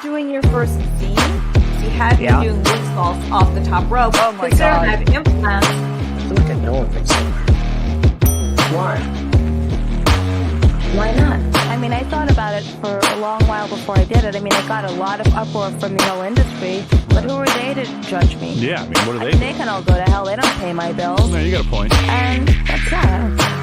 doing your first scene, you had me doing moonsaults off the top rope. Oh my God. I have implants. I feel like I know him from somewhere. Why? Why not? I mean, I thought about it for a long while before I did it. I mean, I got a lot of uproar from the whole industry, but who are they to judge me? Yeah, I mean, what are they? They can all go to hell. They don't pay my bills. No, you got a point. And that's that.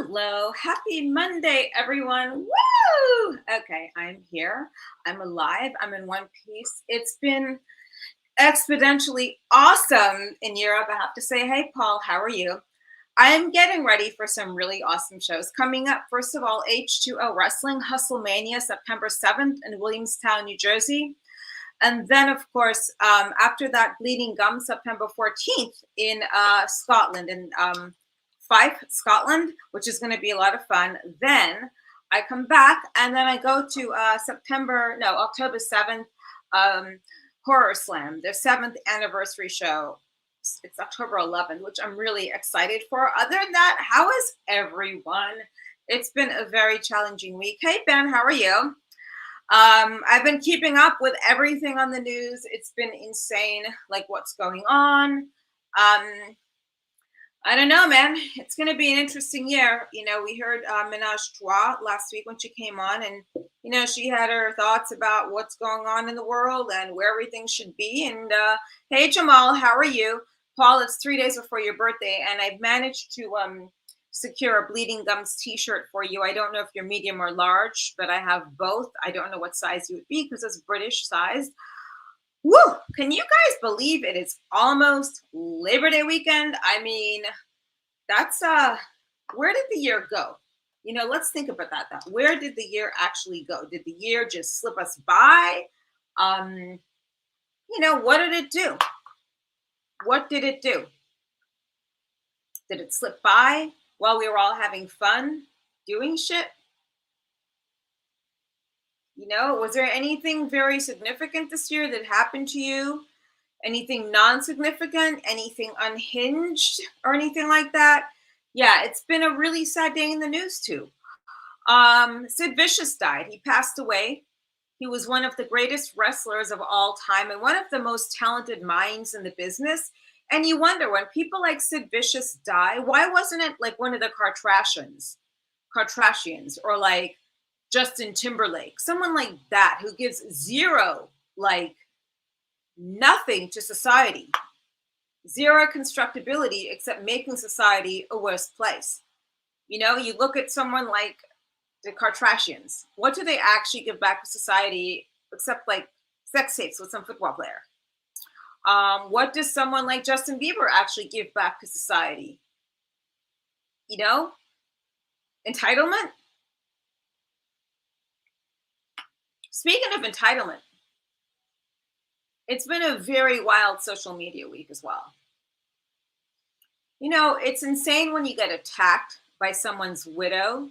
Hello, happy Monday, everyone. Woo! Okay, I'm here. I'm alive. I'm in one piece. It's been exponentially awesome in Europe. I have to say, hey, Paul, how are you? I'm getting ready for some really awesome shows coming up. First of all, H2O Wrestling, Hustlemania, September 7th in Williamstown, New Jersey. And then, of course, after that, Bleeding Gum, September 14th in Scotland, in Fife, Scotland, which is going to be a lot of fun. Then I come back and then I go to October 7th, Horror Slam, their 7th anniversary show. It's October 11th, which I'm really excited for. Other than that, how is everyone? It's been a very challenging week. Hey, Ben, how are you? I've been keeping up with everything on the news. It's been insane, like what's going on. I don't know, man. It's going to be an interesting year. You know, we heard Ménage Trois last week when she came on, and, you know, she had her thoughts about what's going on in the world and where everything should be. And hey, Jamal, how are you? Paul, it's 3 days before your birthday, and I've managed to secure a Bleeding Gums t-shirt for you. I don't know if you're medium or large, but I have both. I don't know what size you would be because it's British sized. Woo! Can you guys believe it is almost Labor Day weekend? I mean, that's where did the year go? You know, let's think about that. Where did the year actually go? Did the year just slip us by? You know, what did it do? What did it do? Did it slip by while we were all having fun doing shit? You know, was there anything very significant this year that happened to you? Anything non-significant? Anything unhinged or anything like that? Yeah, it's been a really sad day in the news too. Sid Vicious died. He passed away. He was one of the greatest wrestlers of all time and one of the most talented minds in the business. And you wonder, when people like Sid Vicious die, why wasn't it like one of the Kardashians or like Justin Timberlake, someone like that who gives zero, like nothing to society, zero constructability except making society a worse place. You know, you look at someone like the Kardashians. What do they actually give back to society except like sex tapes with some football player? What does someone like Justin Bieber actually give back to society? You know, entitlement. Speaking of entitlement, it's been a very wild social media week as well. You know, it's insane when you get attacked by someone's widow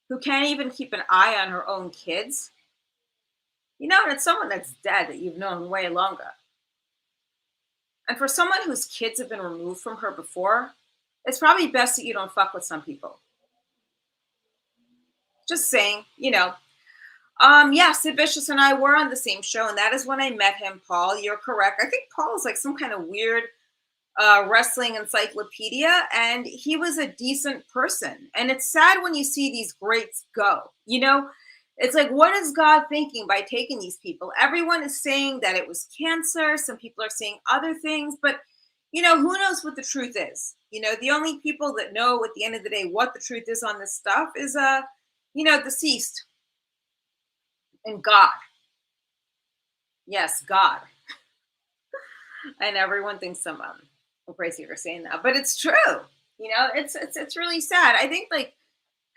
who can't even keep an eye on her own kids. You know, and it's someone that's dead that you've known way longer. And for someone whose kids have been removed from her before, it's probably best that you don't fuck with some people. Just saying, you know. Yeah, Sid Vicious and I were on the same show, and that is when I met him, Paul. You're correct. I think Paul is like some kind of weird wrestling encyclopedia, and he was a decent person. And it's sad when you see these greats go. You know, it's like, what is God thinking by taking these people? Everyone is saying that it was cancer. Some people are saying other things, but, you know, who knows what the truth is? You know, the only people that know at the end of the day what the truth is on this stuff is, you know, deceased. And God. Yes, God. And everyone thinks I'm crazy for saying that, but it's true. You know, it's really sad. I think like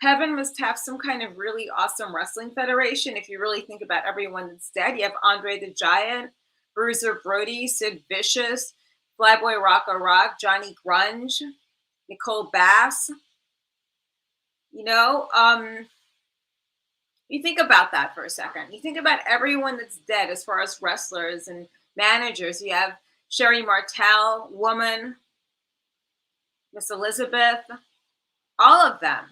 heaven must have some kind of really awesome wrestling federation. If you really think about everyone that's dead, you have Andre the Giant, Bruiser Brody, Sid Vicious, Flyboy Rocco Rock, Johnny Grunge, Nicole Bass. You know, You think about that for a second. You think about everyone that's dead as far as wrestlers and managers. You have Sherry Martel, Woman, Miss Elizabeth, all of them.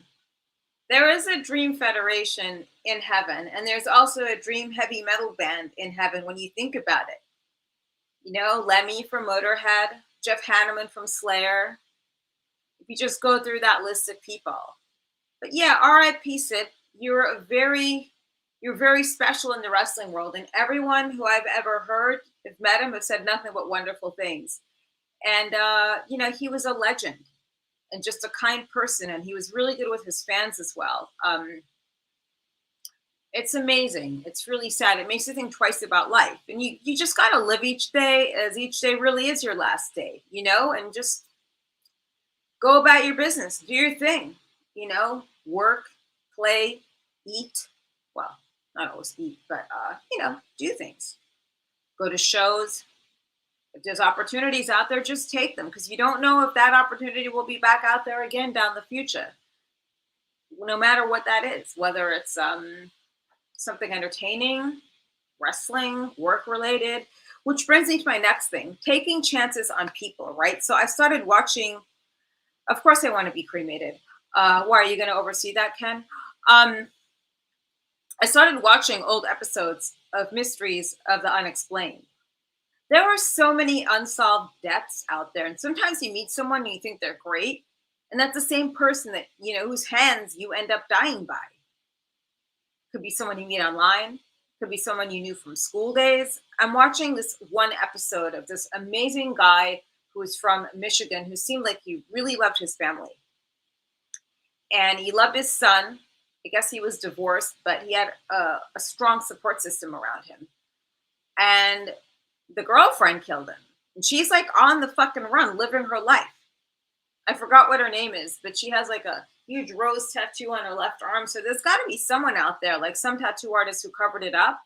There is a Dream Federation in heaven, and there's also a Dream heavy metal band in heaven when you think about it. You know, Lemmy from Motorhead, Jeff Hanneman from Slayer. If you just go through that list of people. But yeah, R.I.P. Sid, you're very special in the wrestling world, and everyone who I've ever heard, have met him, have said nothing but wonderful things. And you know, he was a legend and just a kind person, and he was really good with his fans as well. It's amazing. It's really sad. It makes you think twice about life, and you just got to live each day as each day really is your last day, you know, and just go about your business, do your thing, you know, work, play, eat. Well, not always eat, but, you know, do things. Go to shows. If there's opportunities out there, just take them, because you don't know if that opportunity will be back out there again down the future. No matter what that is, whether it's something entertaining, wrestling, work-related, which brings me to my next thing, taking chances on people, right? So I started watching, of course I want to be cremated. Why, are you going to oversee that, Ken? I started watching old episodes of Mysteries of the Unexplained. There are so many unsolved deaths out there, and sometimes you meet someone and you think they're great, and that's the same person that, you know, whose hands you end up dying by. Could be someone you meet online, could be someone you knew from school days. I'm watching this one episode of this amazing guy who was from Michigan, who seemed like he really loved his family. And he loved his son. I guess he was divorced, but he had a strong support system around him. And the girlfriend killed him. And she's like on the fucking run, living her life. I forgot what her name is, but she has like a huge rose tattoo on her left arm. So there's got to be someone out there, like some tattoo artist who covered it up.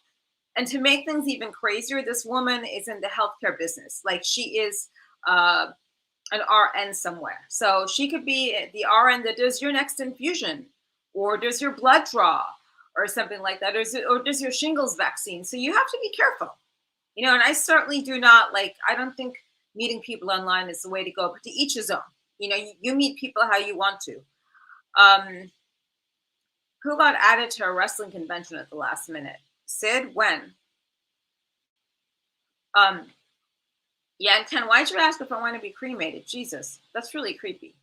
And to make things even crazier, this woman is in the healthcare business. Like she is an RN somewhere. So she could be the RN that does your next infusion, or does your blood draw, or something like that, or does your shingles vaccine. So you have to be careful. You know, and I certainly do not I don't think meeting people online is the way to go, but to each his own. You know, you meet people how you want to. Who got added to a wrestling convention at the last minute? Sid, when? Yeah, and Ken, why'd you ask if I want to be cremated? Jesus, that's really creepy.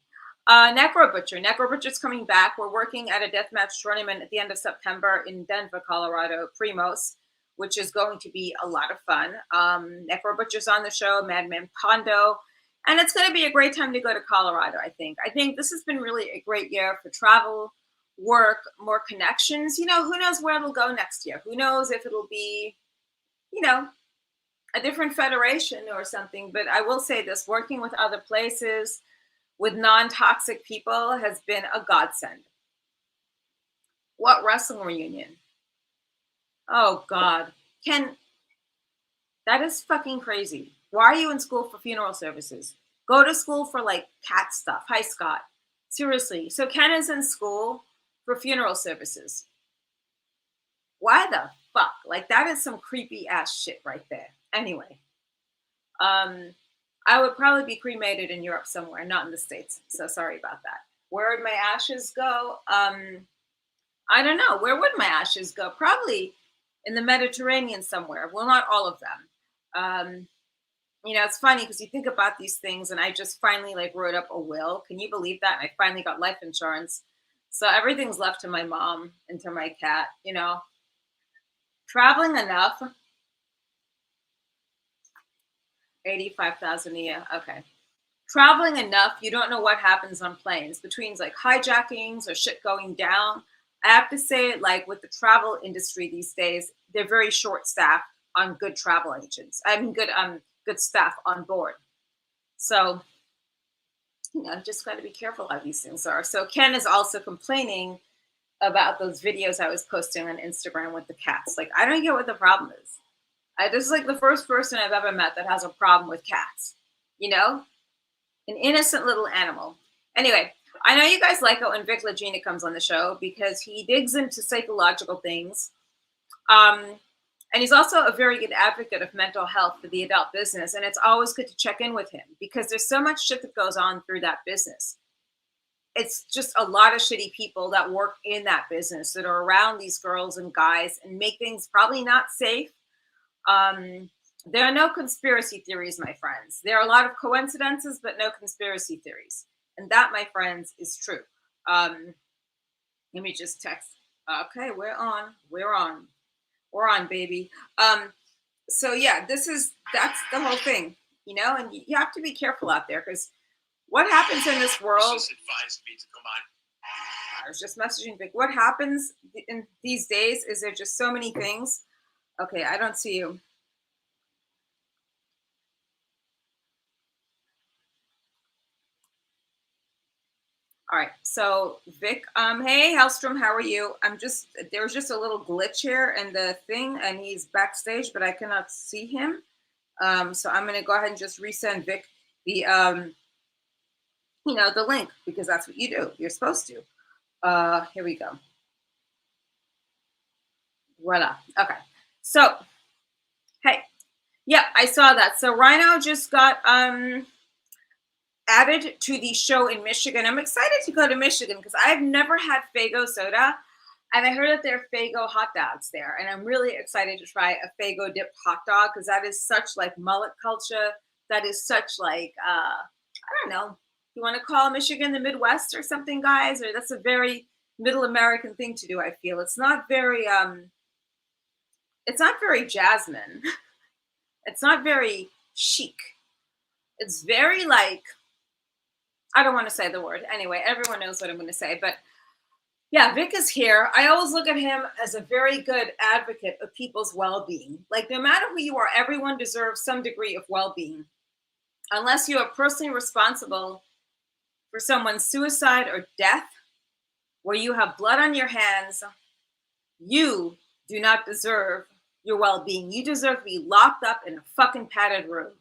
Necro Butcher. Necro Butcher's coming back. We're working at a deathmatch tournament at the end of September in Denver, Colorado, Primos, which is going to be a lot of fun. Necro Butcher's on the show, Madman Pondo, and it's going to be a great time to go to Colorado, I think. I think this has been really a great year for travel, work, more connections. You know, who knows where it'll go next year? Who knows if it'll be, you know, a different federation or something. But I will say this, working with other places, with non-toxic people has been a godsend. What wrestling reunion? Oh, God. Ken, that is fucking crazy. Why are you in school for funeral services? Go to school for like cat stuff. Hi, Scott. Seriously. So Ken is in school for funeral services. Why the fuck? Like, that is some creepy ass shit right there. Anyway, I would probably be cremated in Europe somewhere, not in the States. So sorry about that. Where would my ashes go? I don't know. Where would my ashes go? Probably in the Mediterranean somewhere. Well, not all of them. You know, it's funny because you think about these things, and I just finally wrote up a will. Can you believe that? And I finally got life insurance. So everything's left to my mom and to my cat, you know. Traveling enough. 85,000 a year. Okay. Traveling enough, you don't know what happens on planes between hijackings or shit going down. I have to say, with the travel industry these days, they're very short-staffed on good travel agents. I mean, good staff on board. So, you know, just got to be careful how these things are. So Ken is also complaining about those videos I was posting on Instagram with the cats. I don't get what the problem is. This is the first person I've ever met that has a problem with cats. You know, an innocent little animal. Anyway, I know you guys like it when Vic Lagina comes on the show because he digs into psychological things. And he's also a very good advocate of mental health for the adult business. And it's always good to check in with him because there's so much shit that goes on through that business. It's just a lot of shitty people that work in that business that are around these girls and guys and make things probably not safe. There are no conspiracy theories, my friends. There are a lot of coincidences, but no conspiracy theories. And that, my friends, is true. Let me just text. Okay, we're on, baby. So yeah, that's the whole thing, you know, and you have to be careful out there because what happens in this world, just advised me to come on. I was just messaging Vic, what happens in these days is there just so many things. Okay, I don't see you. All right, so Vic, hey, Hellstrom, how are you? There was just a little glitch here in the thing, and he's backstage, but I cannot see him. So I'm gonna go ahead and just resend Vic the, the link because that's what you do. You're supposed to. Here we go. Voila. Okay. So, hey, yeah, I saw that. So Rhino just got added to the show in Michigan. I'm excited to go to Michigan because I've never had Faygo soda, and I heard that there are Faygo hot dogs there, and I'm really excited to try a Faygo dipped hot dog because that is such like mullet culture. That is such like I don't know. You want to call Michigan the Midwest or something, guys? Or that's a very middle American thing to do. I feel it's not very Jasmine. It's not very chic. It's very like, I don't want to say the word. Anyway, everyone knows what I'm going to say. But yeah, Vic is here. I always look at him as a very good advocate of people's well-being. Like no matter who you are, everyone deserves some degree of well-being. Unless you are personally responsible for someone's suicide or death, where you have blood on your hands, you do not deserve your well-being. You deserve to be locked up in a fucking padded room.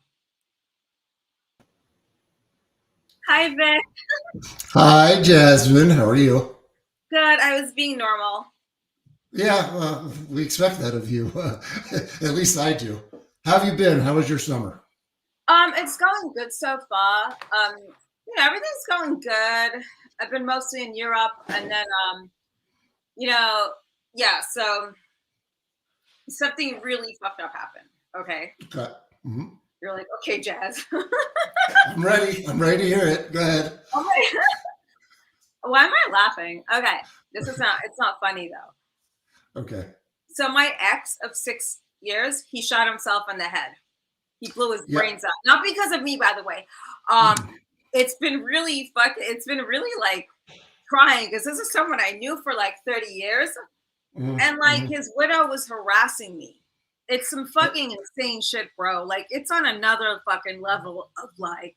Hi, Vic. Hi, Jasmine. How are you? Good. I was being normal. Yeah, we expect that of you. At least I do. How have you been? How was your summer? It's going good so far. Everything's going good. I've been mostly in Europe, and then, so something really fucked up happened. Okay. Okay. Mm-hmm. You're like, okay, Jazz. I'm ready. I'm ready to hear it. Go ahead. Okay. Why am I laughing? Okay. It's not funny though. Okay. So my ex of 6 years, he shot himself in the head. He blew his brains out. Not because of me, by the way. It's been really like crying because this is someone I knew for like 30 years. Mm-hmm. And like his widow was harassing me. It's some fucking insane shit, bro. Like it's on another fucking level of like,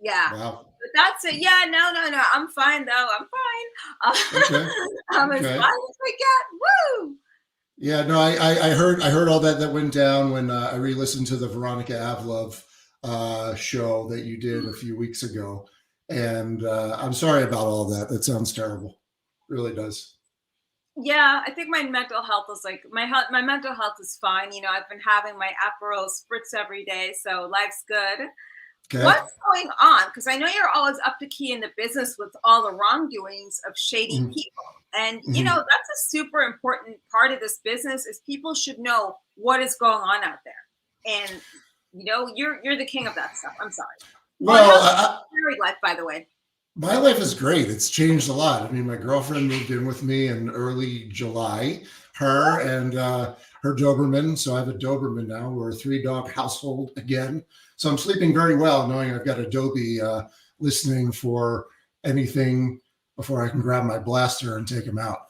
yeah. Wow. But that's it. Yeah, no. I'm fine though. I'm fine. Okay. I'm as fine as we get. Woo. Yeah, no, I heard all that went down when I re-listened to the Veronica AV show that you did a few weeks ago, and I'm sorry about all that. That sounds terrible. It really does. Yeah, I think my mental health is like my mental health is fine. You know, I've been having my Aperol spritz every day, so life's good. Okay. What's going on? Because I know you're always up to key in the business with all the wrongdoings of shady people. And, you know, that's a super important part of this business is people should know what is going on out there. And, you know, you're the king of that stuff. I'm sorry. Well, married life, by the way. My life is great. It's changed a lot. I mean, my girlfriend moved in with me in early July, her and her Doberman. So I have a Doberman now. We're a 3-dog household again. So I'm sleeping very well knowing I've got Adobe listening for anything before I can grab my blaster and take him out.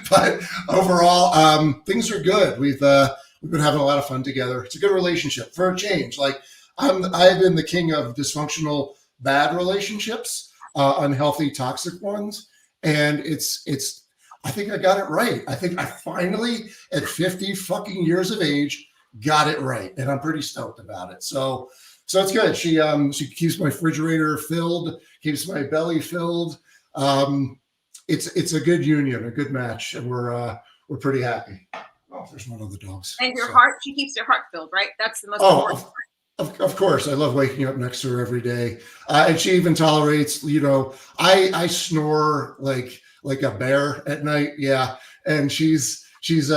But overall, things are good. We've been having a lot of fun together. It's a good relationship for a change. Like I've been the king of dysfunctional, bad relationships, unhealthy, toxic ones. And I think I got it right. I think I finally, at 50 fucking years of age, got it right. And I'm pretty stoked about it. So So it's good. She keeps my refrigerator filled, keeps my belly filled. It's a good union, a good match, and we're pretty happy. Oh, there's one of the dogs. And your heart, she keeps your heart filled, right? That's the most important part. Of course, I love waking up next to her every day, and she even tolerates. I snore like a bear at night. Yeah, and she's she's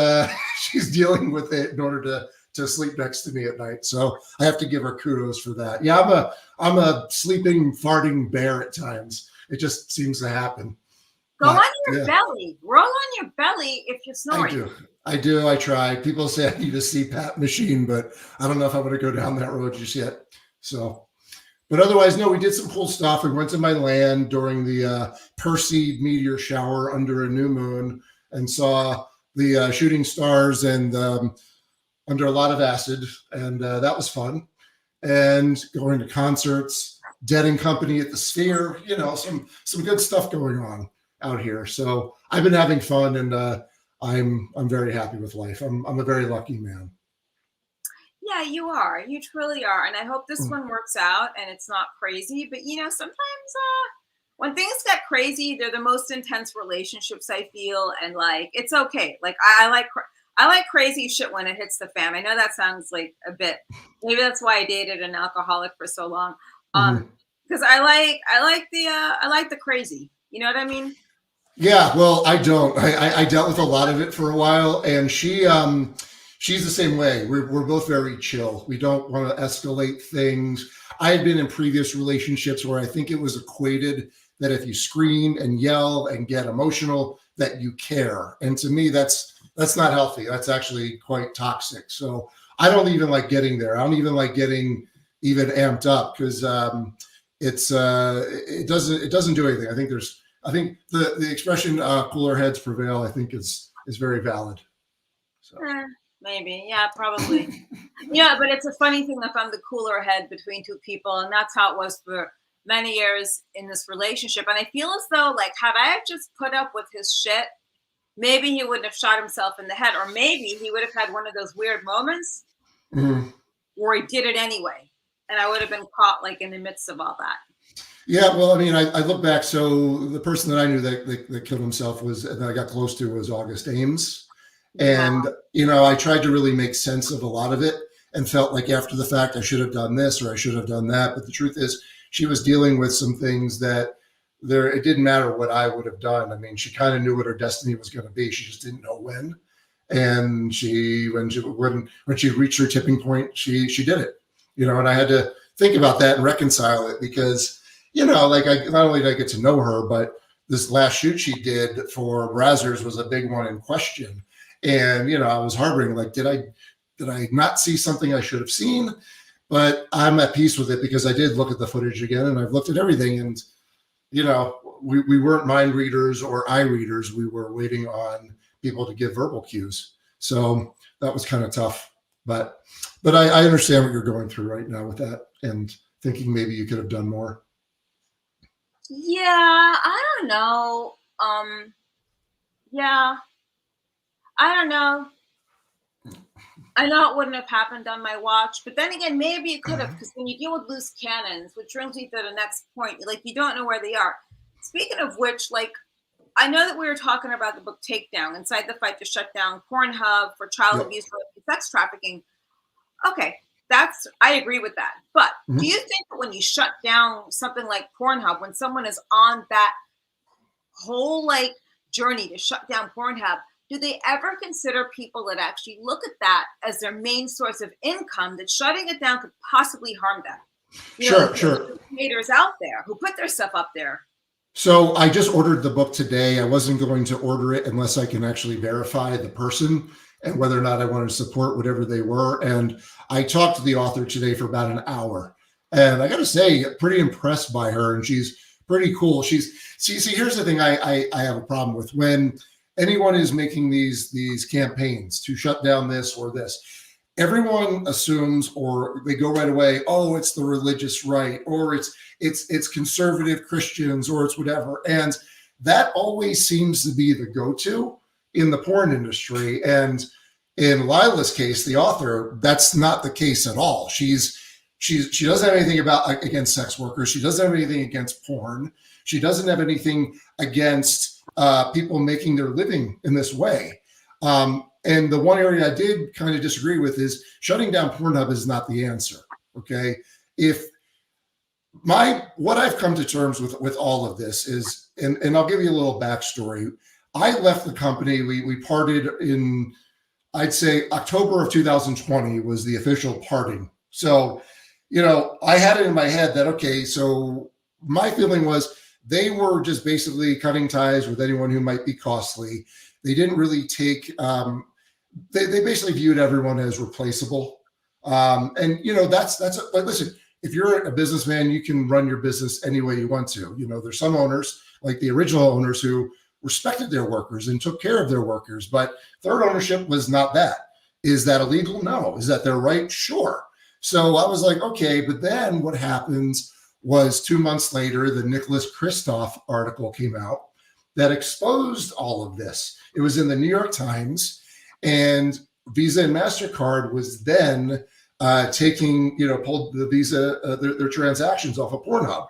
dealing with it in order to sleep next to me at night. So I have to give her kudos for that. Yeah, I'm a sleeping, farting bear at times. It just seems to happen. Go on your belly. Roll on your belly if you're snoring. I do. I try. People say I need a CPAP machine, but I don't know if I'm going to go down that road just yet. So, but otherwise, no, we did some cool stuff. We went to my land during the Perseid meteor shower under a new moon and saw the shooting stars and under a lot of acid. And that was fun. And going to concerts, Dead and Company at the Sphere, some good stuff going on out here. So I've been having fun, and I'm very happy with life. I'm a very lucky man. Yeah, you are. You truly are. And I hope this one works out and it's not crazy. But sometimes when things get crazy, they're the most intense relationships, I feel. And it's okay. I like crazy shit when it hits the fan. I know that sounds like a bit. Maybe that's why I dated an alcoholic for so long. Because I like the crazy. You know what I mean? Yeah, well, I don't. I dealt with a lot of it for a while, and she's the same way. We're both very chill. We don't want to escalate things. I had been in previous relationships where I think it was equated that if you scream and yell and get emotional, that you care. And to me, that's not healthy. That's actually quite toxic. So I don't even like getting there. I don't even like getting even amped up because it doesn't do anything. I think the expression cooler heads prevail, I think is very valid. So. Maybe. Yeah, probably. Yeah, but it's a funny thing if I'm the cooler head between two people, and that's how it was for many years in this relationship. And I feel as though, had I just put up with his shit, maybe he wouldn't have shot himself in the head, or maybe he would have had one of those weird moments where he did it anyway, and I would have been caught in the midst of all that. Yeah, well, I mean, I look back. So the person that I knew that killed himself that I got close to was August Ames. And, I tried to really make sense of a lot of it and felt like after the fact, I should have done this or I should have done that. But the truth is she was dealing with some things that it didn't matter what I would have done. I mean, she kind of knew what her destiny was going to be. She just didn't know when. And when she reached her tipping point, she did it, and I had to think about that and reconcile it because not only did I get to know her, but this last shoot she did for Brazzers was a big one in question. And, I was harboring, did I not see something I should have seen? But I'm at peace with it because I did look at the footage again and I've looked at everything. And, we weren't mind readers or eye readers. We were waiting on people to give verbal cues. So that was kind of tough. But I understand what you're going through right now with that and thinking maybe you could have done more. Yeah, I don't know. Yeah, I don't know. I know it wouldn't have happened on my watch, but then again, maybe it could have, because when you deal with loose cannons, which brings me to the next point, you don't know where they are. Speaking of which, I know that we were talking about the book Takedown, Inside the Fight to Shut Down PornHub for child abuse, sex trafficking. Okay. I agree with that. But do you think that when you shut down something like PornHub, when someone is on that whole journey to shut down PornHub, do they ever consider people that actually look at that as their main source of income, that shutting it down could possibly harm them? Sure. Creators out there who put their stuff up there. So I just ordered the book today. I wasn't going to order it unless I can actually verify the person and whether or not I wanted to support whatever they were. And I talked to the author today for about an hour. And I got to say, pretty impressed by her. And she's pretty cool. See, here's the thing I have a problem with. When anyone is making these campaigns to shut down this or this, everyone assumes, or they go right away, oh, it's the religious right, or it's conservative Christians, or it's whatever. And that always seems to be the go-to in the porn industry. And in Lila's case, the author, that's not the case at all. She's She doesn't have anything against sex workers. She doesn't have anything against porn. She doesn't have anything against people making their living in this way. And the one area I did kind of disagree with is shutting down PornHub is not the answer. Okay, what I've come to terms with all of this is, and I'll give you a little backstory. I left the company. We parted in, I'd say, October of 2020 was the official parting. So, I had it in my head that, okay, so my feeling was they were just basically cutting ties with anyone who might be costly. They didn't really take, they basically viewed everyone as replaceable. And, but listen, if you're a businessman, you can run your business any way you want to. There's some owners, like the original owners, who respected their workers and took care of their workers. But third ownership was not that. Is that illegal? No. Is that their right? Sure. So I was like, okay. But then what happens was 2 months later, the Nicholas Kristof article came out that exposed all of this. It was in the New York Times, and Visa and MasterCard was then pulled the Visa, their transactions off of PornHub,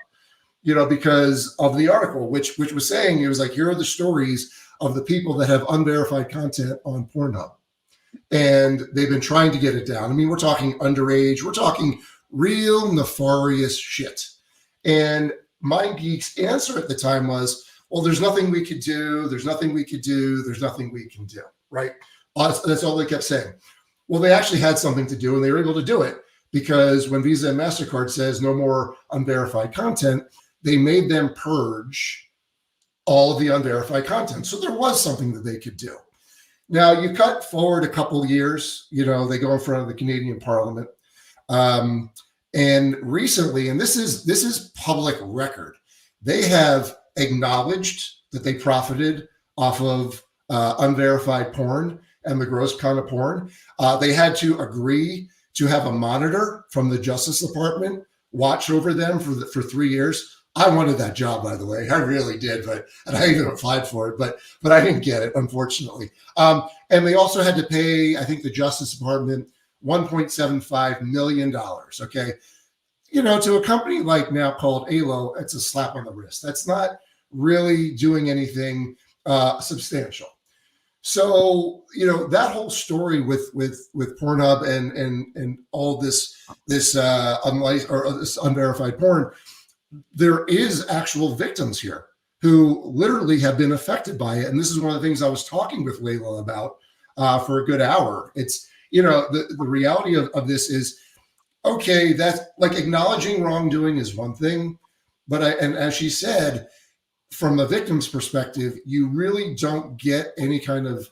because of the article, which was saying, it was like, here are the stories of the people that have unverified content on PornHub. And they've been trying to get it down. I mean, we're talking underage, we're talking real nefarious shit. And MindGeek's answer at the time was, well, there's nothing we could do. There's nothing we could do. There's nothing we can do. Right. That's all they kept saying. Well, they actually had something to do, and they were able to do it because when Visa and MasterCard says no more unverified content, they made them purge all of the unverified content. So there was something that they could do. Now, you cut forward a couple of years, they go in front of the Canadian Parliament. And recently, and this is public record, they have acknowledged that they profited off of unverified porn and the gross kind of porn. They had to agree to have a monitor from the Justice Department watch over them for 3 years. I wanted that job, by the way. I really did, and I even applied for it, but I didn't get it, unfortunately. And they also had to pay, I think, the Justice Department $1.75 million. Okay. To a company like now called ALO, it's a slap on the wrist. That's not really doing anything substantial. So, that whole story with PornHub and all this unverified porn, there is actual victims here who literally have been affected by it. And this is one of the things I was talking with Layla about for a good hour. It's, the reality of this is, okay, that's like acknowledging wrongdoing is one thing, but and as she said, from the victim's perspective, you really don't get any kind of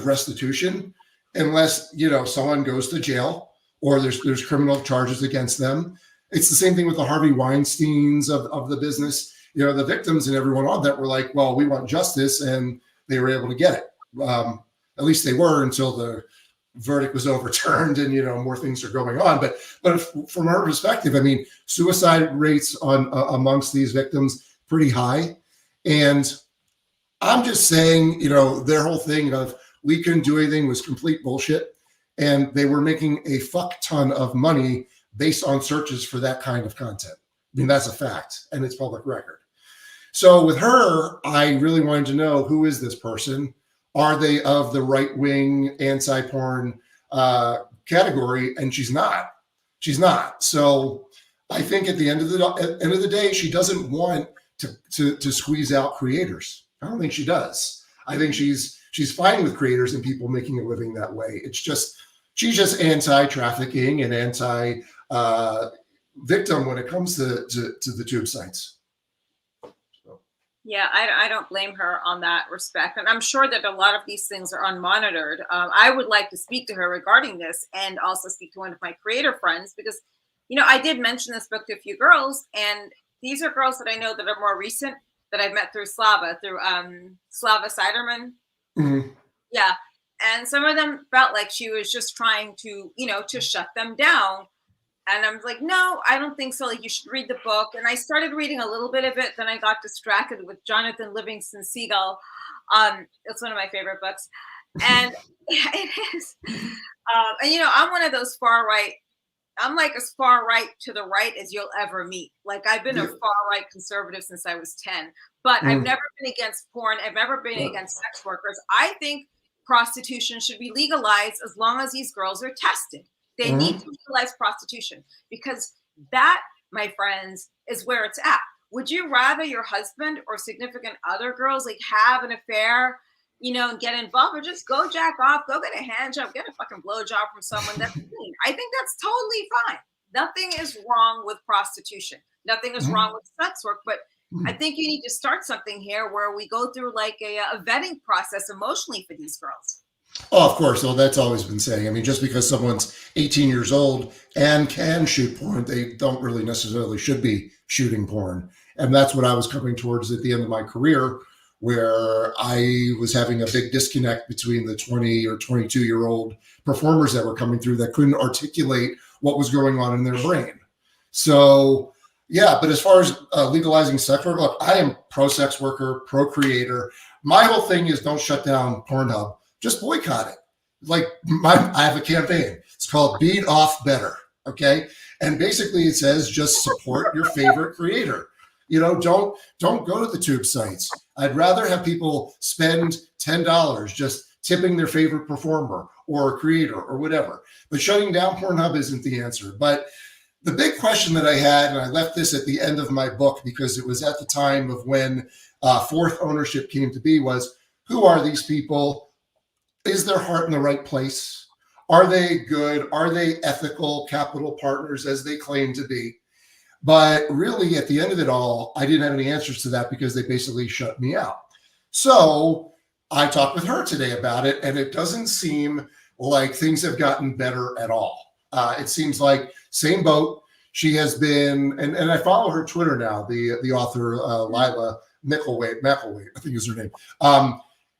restitution unless someone goes to jail or there's criminal charges against them. It's the same thing with the Harvey Weinsteins of the business. The victims and everyone on that were like, well, we want justice, and they were able to get it. At least they were until the verdict was overturned and more things are going on. But from our perspective, I mean, suicide rates amongst these victims pretty high, and I'm just saying, their whole thing of we couldn't do anything was complete bullshit, and they were making a fuck ton of money based on searches for that kind of content. I mean, that's a fact, and it's public record. So with her, I really wanted to know, who is this person? Are they of the right-wing anti-porn category? And she's not. She's not. So I think at the end of the day, she doesn't want to squeeze out creators. I don't think she does. I think she's fine with creators and people making a living that way. It's just she's just anti-trafficking and anti-victim when it comes to the tube sites. Yeah, I don't blame her on that respect. And I'm sure that a lot of these things are unmonitored. I would like to speak to her regarding this, and also speak to one of my creator friends, because, I did mention this book to a few girls, and these are girls that I know that are more recent, that I've met through Slava Siderman. Mm-hmm. Yeah. And some of them felt like she was just trying to, to shut them down. And I'm like, no, I don't think so. Like, you should read the book. And I started reading a little bit of it. Then I got distracted with Jonathan Livingston Seagull. It's one of my favorite books. And it is. And, I'm one of those far right like as far right to the right as you'll ever meet. Like I've been a Yeah. far right conservative since I was 10, but I've never been against porn. I've never been against sex workers. I think prostitution should be legalized as long as these girls are tested. They need to legalize prostitution because that, my friends, is where it's at. Would you rather your husband or significant other girls like have an affair, you know, and get involved, or just go jack off, go get a hand job, get a fucking blow job from someone that's clean? I think that's totally fine. Nothing is wrong with prostitution. Nothing is wrong with sex work, but I think you need to start something here where we go through like a vetting process emotionally for these girls. Oh, of course. Well, that's always been saying. I mean, just because someone's 18 years old and can shoot porn, they don't really necessarily should be shooting porn. And that's what I was coming towards at the end of my career, where I was having a big disconnect between the 20 or 22-year-old performers that were coming through that couldn't articulate what was going on in their brain. So, yeah, but as far as legalizing sex work, look, I am pro-sex worker, pro-creator. My whole thing is don't shut down PornHub. Just boycott it. Like I have a campaign. It's called Beat Off Better. Okay. And basically it says just support your favorite creator. You know, don't go to the tube sites. I'd rather have people spend $10 just tipping their favorite performer or creator or whatever. But shutting down PornHub isn't the answer. But the big question that I had, and I left this at the end of my book because it was at the time of when fourth ownership came to be, was who are these people? Is their heart in the right place? Are they good? Are they ethical capital partners as they claim to be? But really, at the end of it all, I didn't have any answers to that because they basically shut me out. So I talked with her today about it, and it doesn't seem like things have gotten better at all. It seems like same boat. She has been, and I follow her Twitter now, the author, Lila McElwaite, I think is her name.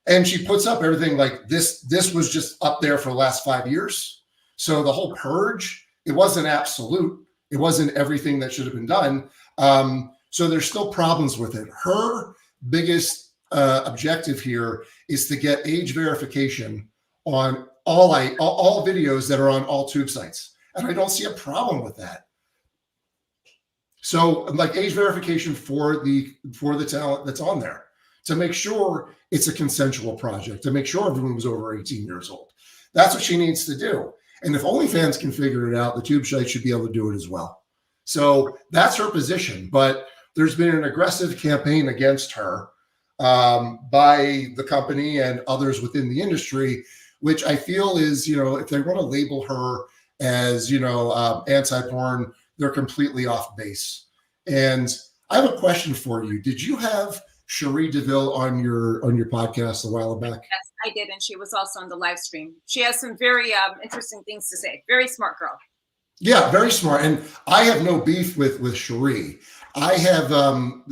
And she puts up everything like this. This was just up there for the last 5 years. So the whole purge, it wasn't absolute. It wasn't everything that should have been done. So there's still problems with it. Her biggest objective here is to get age verification on all videos that are on all tube sites. And I don't see a problem with that. So like age verification for the talent that's on there, to make sure it's a consensual project, to make sure everyone was over 18 years old. That's what she needs to do. And if OnlyFans can figure it out, the tube site should be able to do it as well. So that's her position. But there's been an aggressive campaign against her by the company and others within the industry, which I feel is, you know, if they want to label her as, you know, anti-porn, they're completely off base. And I have a question for you. Did you have Cherie DeVille on your podcast a while back? Yes, I did, and she was also on the live stream. She has some very interesting things to say. Very smart girl. Yeah, very smart. And I have no beef with Cherie. I have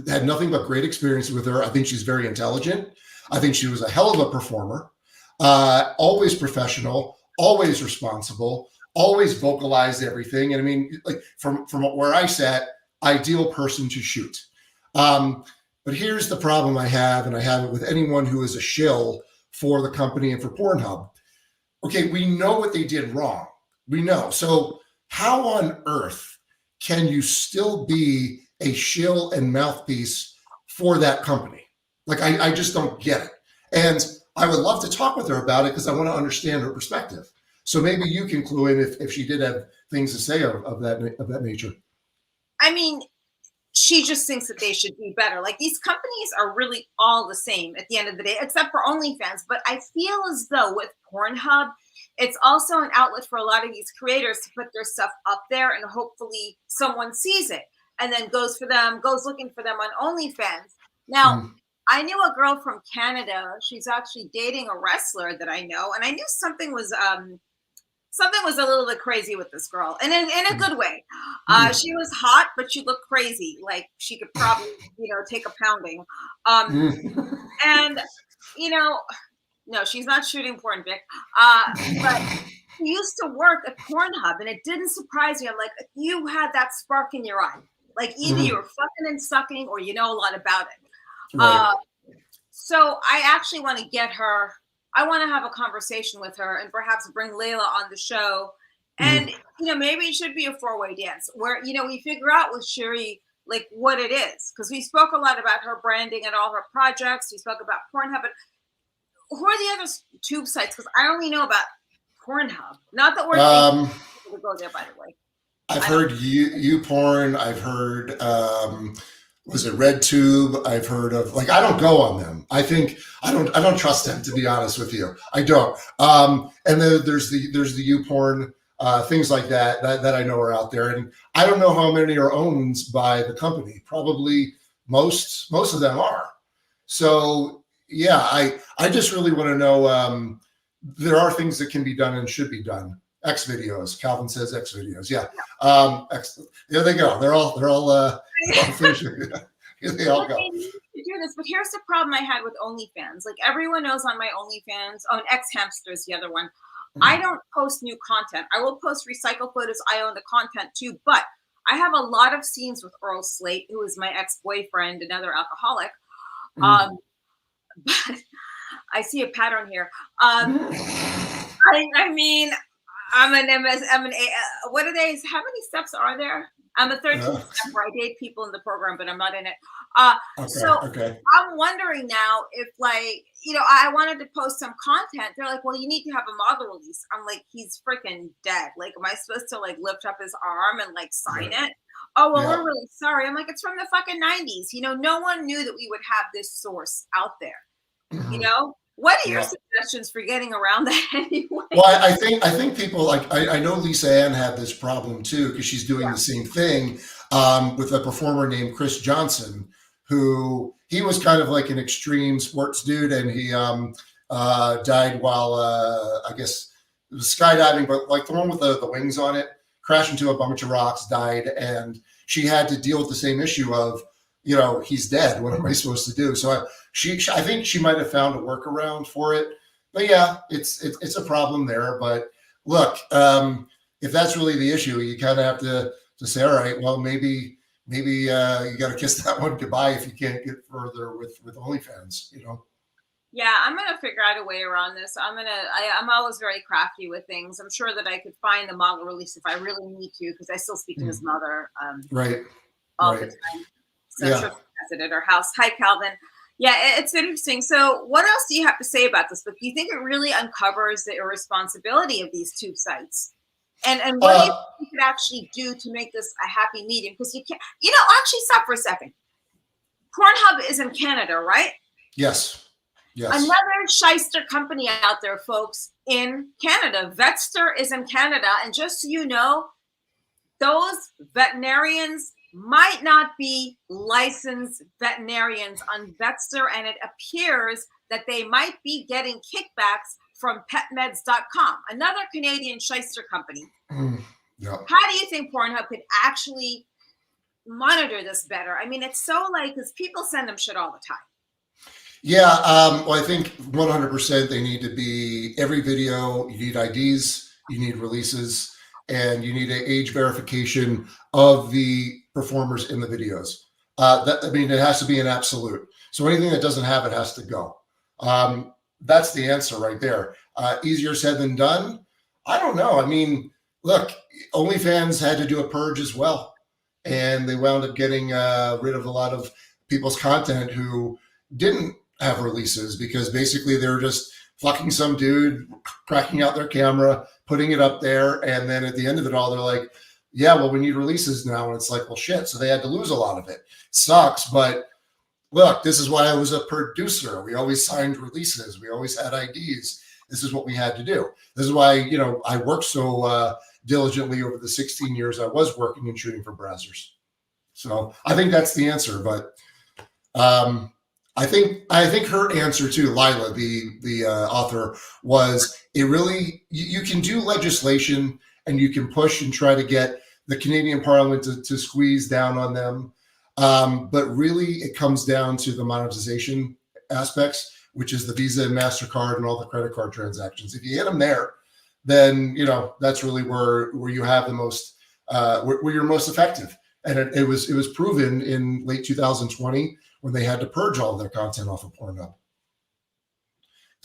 had nothing but great experience with her. I think she's very intelligent. I think she was a hell of a performer. Always professional, always responsible, always vocalized everything. And I mean, like from where I sat, ideal person to shoot. But here's the problem I have, and I have it with anyone who is a shill for the company and for PornHub. Okay, we know what they did wrong. We know. So how on earth can you still be a shill and mouthpiece for that company? Like, I just don't get it. And I would love to talk with her about it because I want to understand her perspective. So maybe you can clue in if she did have things to say of that nature. I mean, she just thinks that they should do better. Like, these companies are really all the same at the end of the day, except for OnlyFans. But I feel as though with PornHub, it's also an outlet for a lot of these creators to put their stuff up there, and hopefully someone sees it and then goes looking for them on OnlyFans. Now, I knew a girl from Canada. She's actually dating a wrestler that I know, and I knew something was a little bit crazy with this girl, and in a good way. She was hot, but she looked crazy. Like, she could probably, take a pounding. And, no, she's not shooting porn, Vic. But she used to work at PornHub, and it didn't surprise me. I'm like, you had that spark in your eye. Like, either you were fucking and sucking, or you know a lot about it. Right. So I actually want to get her. I want to have a conversation with her and perhaps bring Layla on the show And maybe it should be a four-way dance where we figure out with Sherry like what it is, because we spoke a lot about her branding and all her projects. We spoke about PornHub, but who are the other tube sites? Because I only know about PornHub. Not that we're people to go there, by the way. I've heard YouPorn. I've heard was it RedTube? I've heard of, like, I don't go on them. I don't trust them, to be honest with you. I don't. And then there's the YouPorn, things like that I know are out there, and I don't know how many are owned by the company. Probably most of them are. So yeah, I just really want to know. There are things that can be done and should be done. X videos. Calvin says X videos. Yeah. There they go. They're all finishing. Here they all go. They need to do this, but here's the problem I had with OnlyFans. Like, everyone knows on my OnlyFans, and X Hamster is the other one. I don't post new content. I will post recycle photos. I own the content too, but I have a lot of scenes with Earl Slate, who is my ex-boyfriend, another alcoholic. But I see a pattern here. I mean, I'm an MS. What are they? How many steps are there? I'm a 13th step where I date people in the program, but I'm not in it. Okay. I'm wondering now if, like, I wanted to post some content. They're like, well, you need to have a model release. I'm like, he's freaking dead. Like, am I supposed to like lift up his arm and like sign it? Oh, well, we're really sorry. I'm like, it's from the fucking 90s. No one knew that we would have this source out there. What are your suggestions for getting around that anyway? Well, I think people, like, I know Lisa Ann had this problem too, because she's doing the same thing with a performer named Chris Johnson, who he was kind of like an extreme sports dude, and he died while I guess it was skydiving, but like the one with the wings on it, crashed into a bunch of rocks, died, and she had to deal with the same issue of, he's dead. What am I supposed to do? So I think she might have found a workaround for it. But yeah, it's a problem there. But look, if that's really the issue, you kind of have to say, all right, well, maybe you got to kiss that one goodbye if you can't get further with OnlyFans. Yeah, I'm gonna figure out a way around this. I'm always very crafty with things. I'm sure that I could find the model release if I really need to, because I still speak to his mother all the time. So she'll visit at her house. Hi, Calvin. Yeah, it's interesting. So what else do you have to say about this book? Do you think it really uncovers the irresponsibility of these tube sites? And what do you think you could actually do to make this a happy medium? Because you can't, actually stop for a second. PornHub is in Canada, right? Yes. Another shyster company out there, folks, in Canada. Vetster is in Canada. And just so you know, those veterinarians might not be licensed veterinarians on Vetster, and it appears that they might be getting kickbacks from petmeds.com, another Canadian shyster company. How do you think PornHub could actually monitor this better? I mean, it's so because people send them shit all the time. Yeah, well, I think 100% they need to be, every video, you need IDs, you need releases, and you need an age verification of the performers in the videos. It has to be an absolute. So anything that doesn't have it has to go. That's the answer right there. Easier said than done. I don't know. I mean, look, OnlyFans had to do a purge as well, and they wound up getting rid of a lot of people's content who didn't have releases, because basically they were just fucking some dude, cracking out their camera, putting it up there, and then at the end of it all, they're like, yeah, well, we need releases now. And it's like, well, shit. So they had to lose a lot of it. Sucks. But look, this is why I was a producer. We always signed releases. We always had IDs. This is what we had to do. This is why, I worked so diligently over the 16 years I was working and shooting for Brazzers. So I think that's the answer. But I think her answer too, Lila, the author, was it really, you can do legislation and you can push and try to get the Canadian Parliament to squeeze down on them. But really it comes down to the monetization aspects, which is the Visa and MasterCard and all the credit card transactions. If you hit them there, then, that's really where you have the most, where you're most effective. And it was proven in late 2020 when they had to purge all of their content off of PornHub.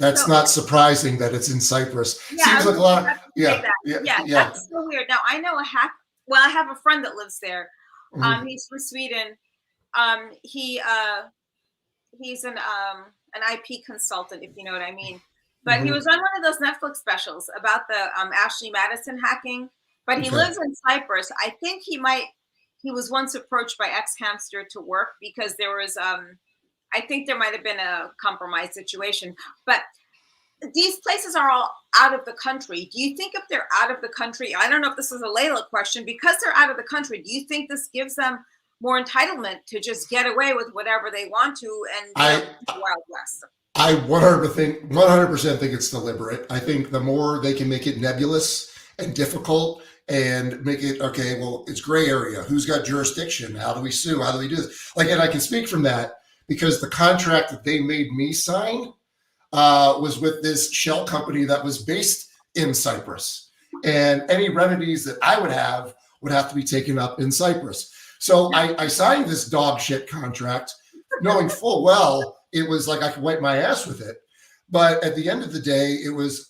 That's So not surprising that it's in Cyprus. yeah, Seems like a lot of, about to say yeah, that. yeah, Yeah, yeah. that's so weird. Now I know a hack. Well, I have a friend that lives there. Mhm. He's from Sweden. He he's an IP consultant, if you know what I mean. But he Mhm. was on one of those Netflix specials about the Ashley Madison hacking. But he Okay. lives in Cyprus. I think he was once approached by X Hamster to work because there was I think there might have been a compromise situation. But these places are all out of the country. Do you think if they're out of the country, I don't know if this is a Layla question, because they're out of the country, do you think this gives them more entitlement to just get away with whatever they want to and I Wild West? I 100% think it's deliberate. I think the more they can make it nebulous and difficult and make it, okay, well, it's gray area. Who's got jurisdiction? How do we sue? How do we do this? Like, and I can speak from that because the contract that they made me sign was with this shell company that was based in Cyprus. And any remedies that I would have to be taken up in Cyprus. So I signed this dog shit contract knowing full well it was like I could wipe my ass with it. But at the end of the day,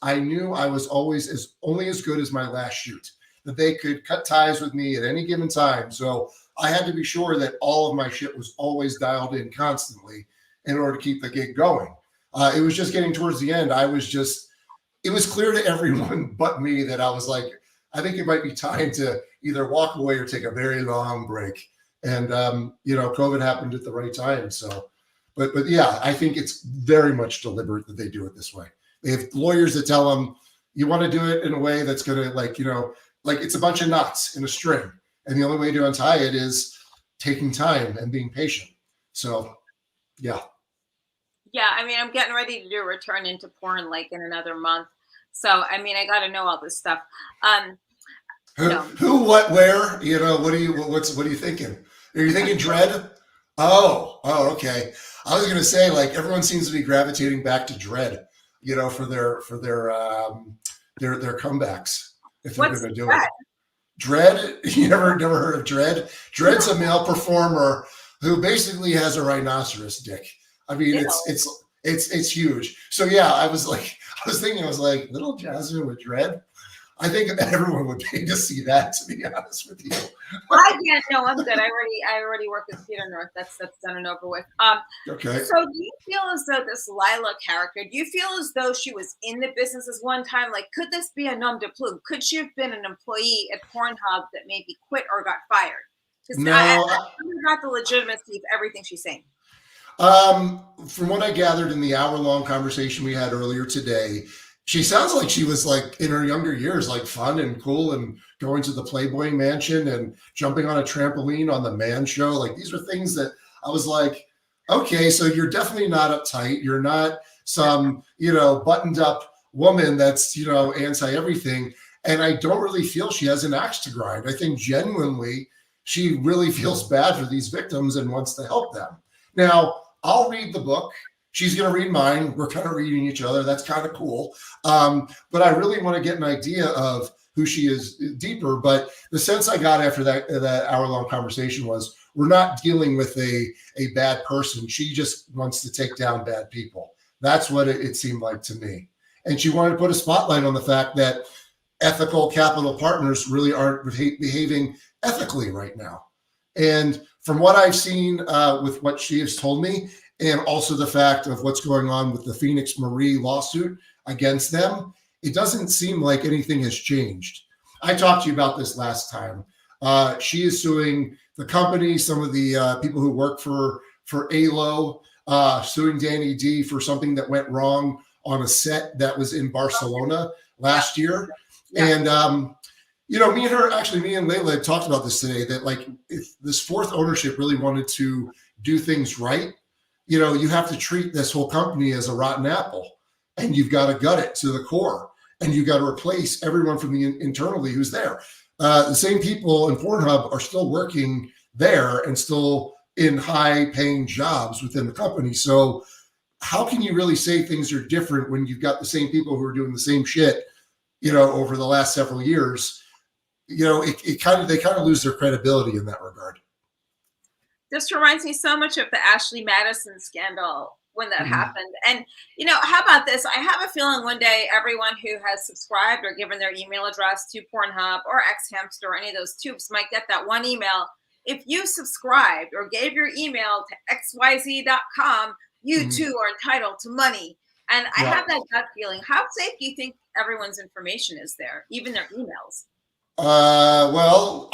I knew I was always only as good as my last shoot, that they could cut ties with me at any given time. So I had to be sure that all of my shit was always dialed in constantly in order to keep the gig going. It was just getting towards the end. It was clear to everyone but me that I was like, I think it might be time to either walk away or take a very long break. And, COVID happened at the right time. So, but yeah, I think it's very much deliberate that they do it this way. They have lawyers that tell them, you want to do it in a way that's going to like it's a bunch of knots in a string. And the only way to untie it is taking time and being patient. So, yeah. Yeah, I mean, I'm getting ready to do a return into porn like in another month. So, I mean, I got to know all this stuff. Who, what, where? What are you thinking? Are you thinking Dread? Oh, okay. I was gonna say, like, everyone seems to be gravitating back to Dread, for their comebacks if they're What's gonna do that? it. Dread? You never heard of Dread? Dread's a male performer who basically has a rhinoceros dick. I mean, it's huge. So yeah, I was thinking, little Jasmine with Dread. I think everyone would pay to see that, to be honest with you. No, I'm good. I already work with Peter North. That's done and over with. Okay. So do you feel as though this Lila character, do you feel as though she was in the business as one time? Like, could this be a nom de plume? Could she have been an employee at PornHub that maybe quit or got fired? Because No, I got the legitimacy of everything she's saying. From what I gathered in the hour-long conversation we had earlier today, she sounds like she was like in her younger years, like fun and cool and going to the Playboy Mansion and jumping on a trampoline on the Man Show. Like, these are things that I was like, okay, so you're definitely not uptight. You're not some, buttoned up woman that's, anti everything. And I don't really feel she has an axe to grind. I think genuinely she really feels bad for these victims and wants to help them. Now, I'll read the book. She's going to read mine. We're kind of reading each other. That's kind of cool. But I really want to get an idea of who she is deeper. But the sense I got after that hour-long conversation was, we're not dealing with a bad person. She just wants to take down bad people. That's what it seemed like to me. And she wanted to put a spotlight on the fact that ethical capital partners really aren't behaving ethically right now. And from what I've seen with what she has told me, and also the fact of what's going on with the Phoenix Marie lawsuit against them, it doesn't seem like anything has changed. I talked to you about this last time. She is suing the company, some of the people who work for ALO, suing Danny D for something that went wrong on a set that was in Barcelona last year. Yeah. And, me and Layla had talked about this today, that like, if this fourth ownership really wanted to do things right, you have to treat this whole company as a rotten apple, and you've got to gut it to the core, and you've got to replace everyone from the internally who's there. The same people in PornHub are still working there and still in high-paying jobs within the company. So how can you really say things are different when you've got the same people who are doing the same shit, over the last several years? They kind of lose their credibility in that regard. This reminds me so much of the Ashley Madison scandal when that happened. And, you know, how about this? I have a feeling one day everyone who has subscribed or given their email address to PornHub or Xhamster or any of those tubes might get that one email. If you subscribed or gave your email to xyz.com, you too are entitled to money. And I have that gut feeling. How safe do you think everyone's information is there, even their emails? Well,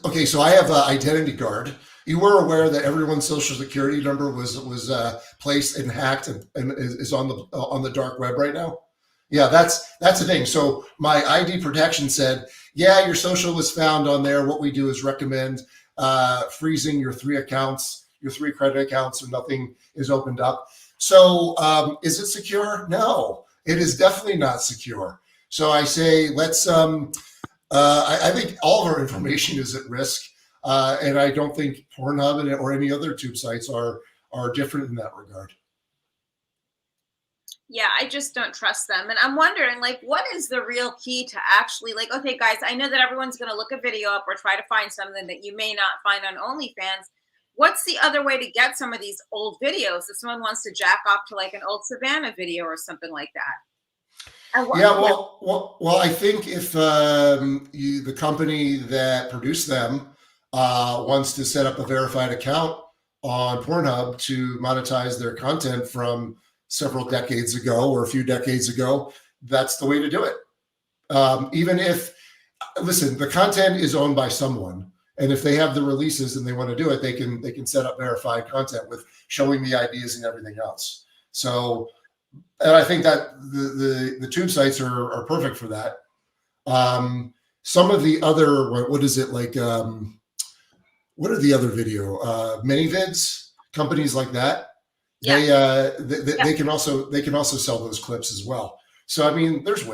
okay. So I have an identity guard. You were aware that everyone's social security number was placed and hacked and is on the dark web right now. Yeah, that's the thing. So my ID protection said, yeah, your social was found on there. What we do is recommend freezing your 3 accounts, your 3 credit accounts, so nothing is opened up. So is it secure? No, it is definitely not secure. So I say, let's. I think all of our information is at risk, and I don't think PornHub or any other tube sites are different in that regard. Yeah, I just don't trust them. And I'm wondering, like, what is the real key to actually, like, okay, guys, I know that everyone's going to look a video up or try to find something that you may not find on OnlyFans. What's the other way to get some of these old videos if someone wants to jack off to like an old Savannah video or something like that? Well, I think if the company that produced them wants to set up a verified account on PornHub to monetize their content from several decades ago or a few decades ago, that's the way to do it. Even if, listen, the content is owned by someone, and if they have the releases and they want to do it, they can set up verified content with showing the IDs and everything else. So, and I think that the tube sites are perfect for that. Some of the other, what is it like? What are the other video mini vids companies like that? Yeah. They can also sell those clips as well. So I mean, there's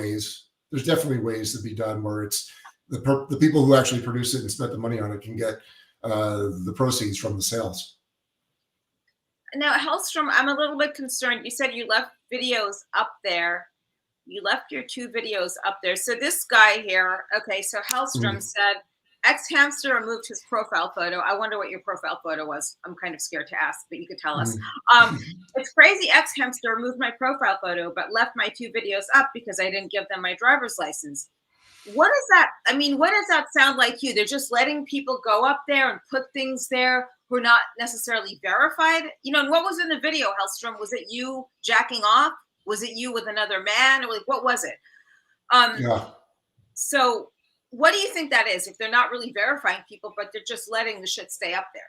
definitely ways to be done where it's the people who actually produce it and spent the money on it can get the proceeds from the sales. Now, Hellstrom, I'm a little bit concerned. You said you left videos up there. You left your 2 videos up there. So this guy here, okay, so Hellstrom said, Xhamster removed his profile photo. I wonder what your profile photo was. I'm kind of scared to ask, but you could tell us. It's crazy Xhamster removed my profile photo, but left my 2 videos up because I didn't give them my driver's license. What is that? I mean, what does that sound like you? They're just letting people go up there and put things there who are not necessarily verified. You know, and what was in the video, Hellstrom? Was it you jacking off? Was it you with another man? Or like, what was it? So what do you think that is if they're not really verifying people, but they're just letting the shit stay up there?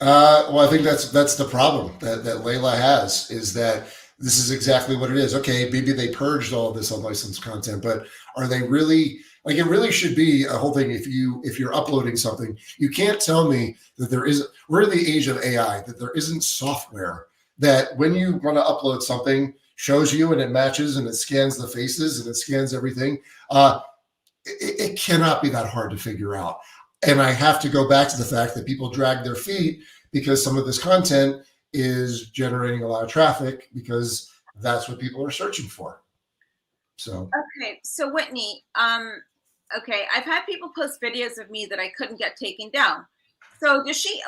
Well, I think that's the problem that Layla has, is that this is exactly what it is. Okay, maybe they purged all of this unlicensed content, but are they really, like, it really should be a whole thing. If you're uploading something, you can't tell me that we're in the age of AI, that there isn't software that when you want to upload something shows you and it matches and it scans the faces and it scans everything. It cannot be that hard to figure out. And I have to go back to the fact that people drag their feet because some of this content is generating a lot of traffic because that's what people are searching for. So okay, so Whitney, okay, I've had people post videos of me that I couldn't get taken down. So does she,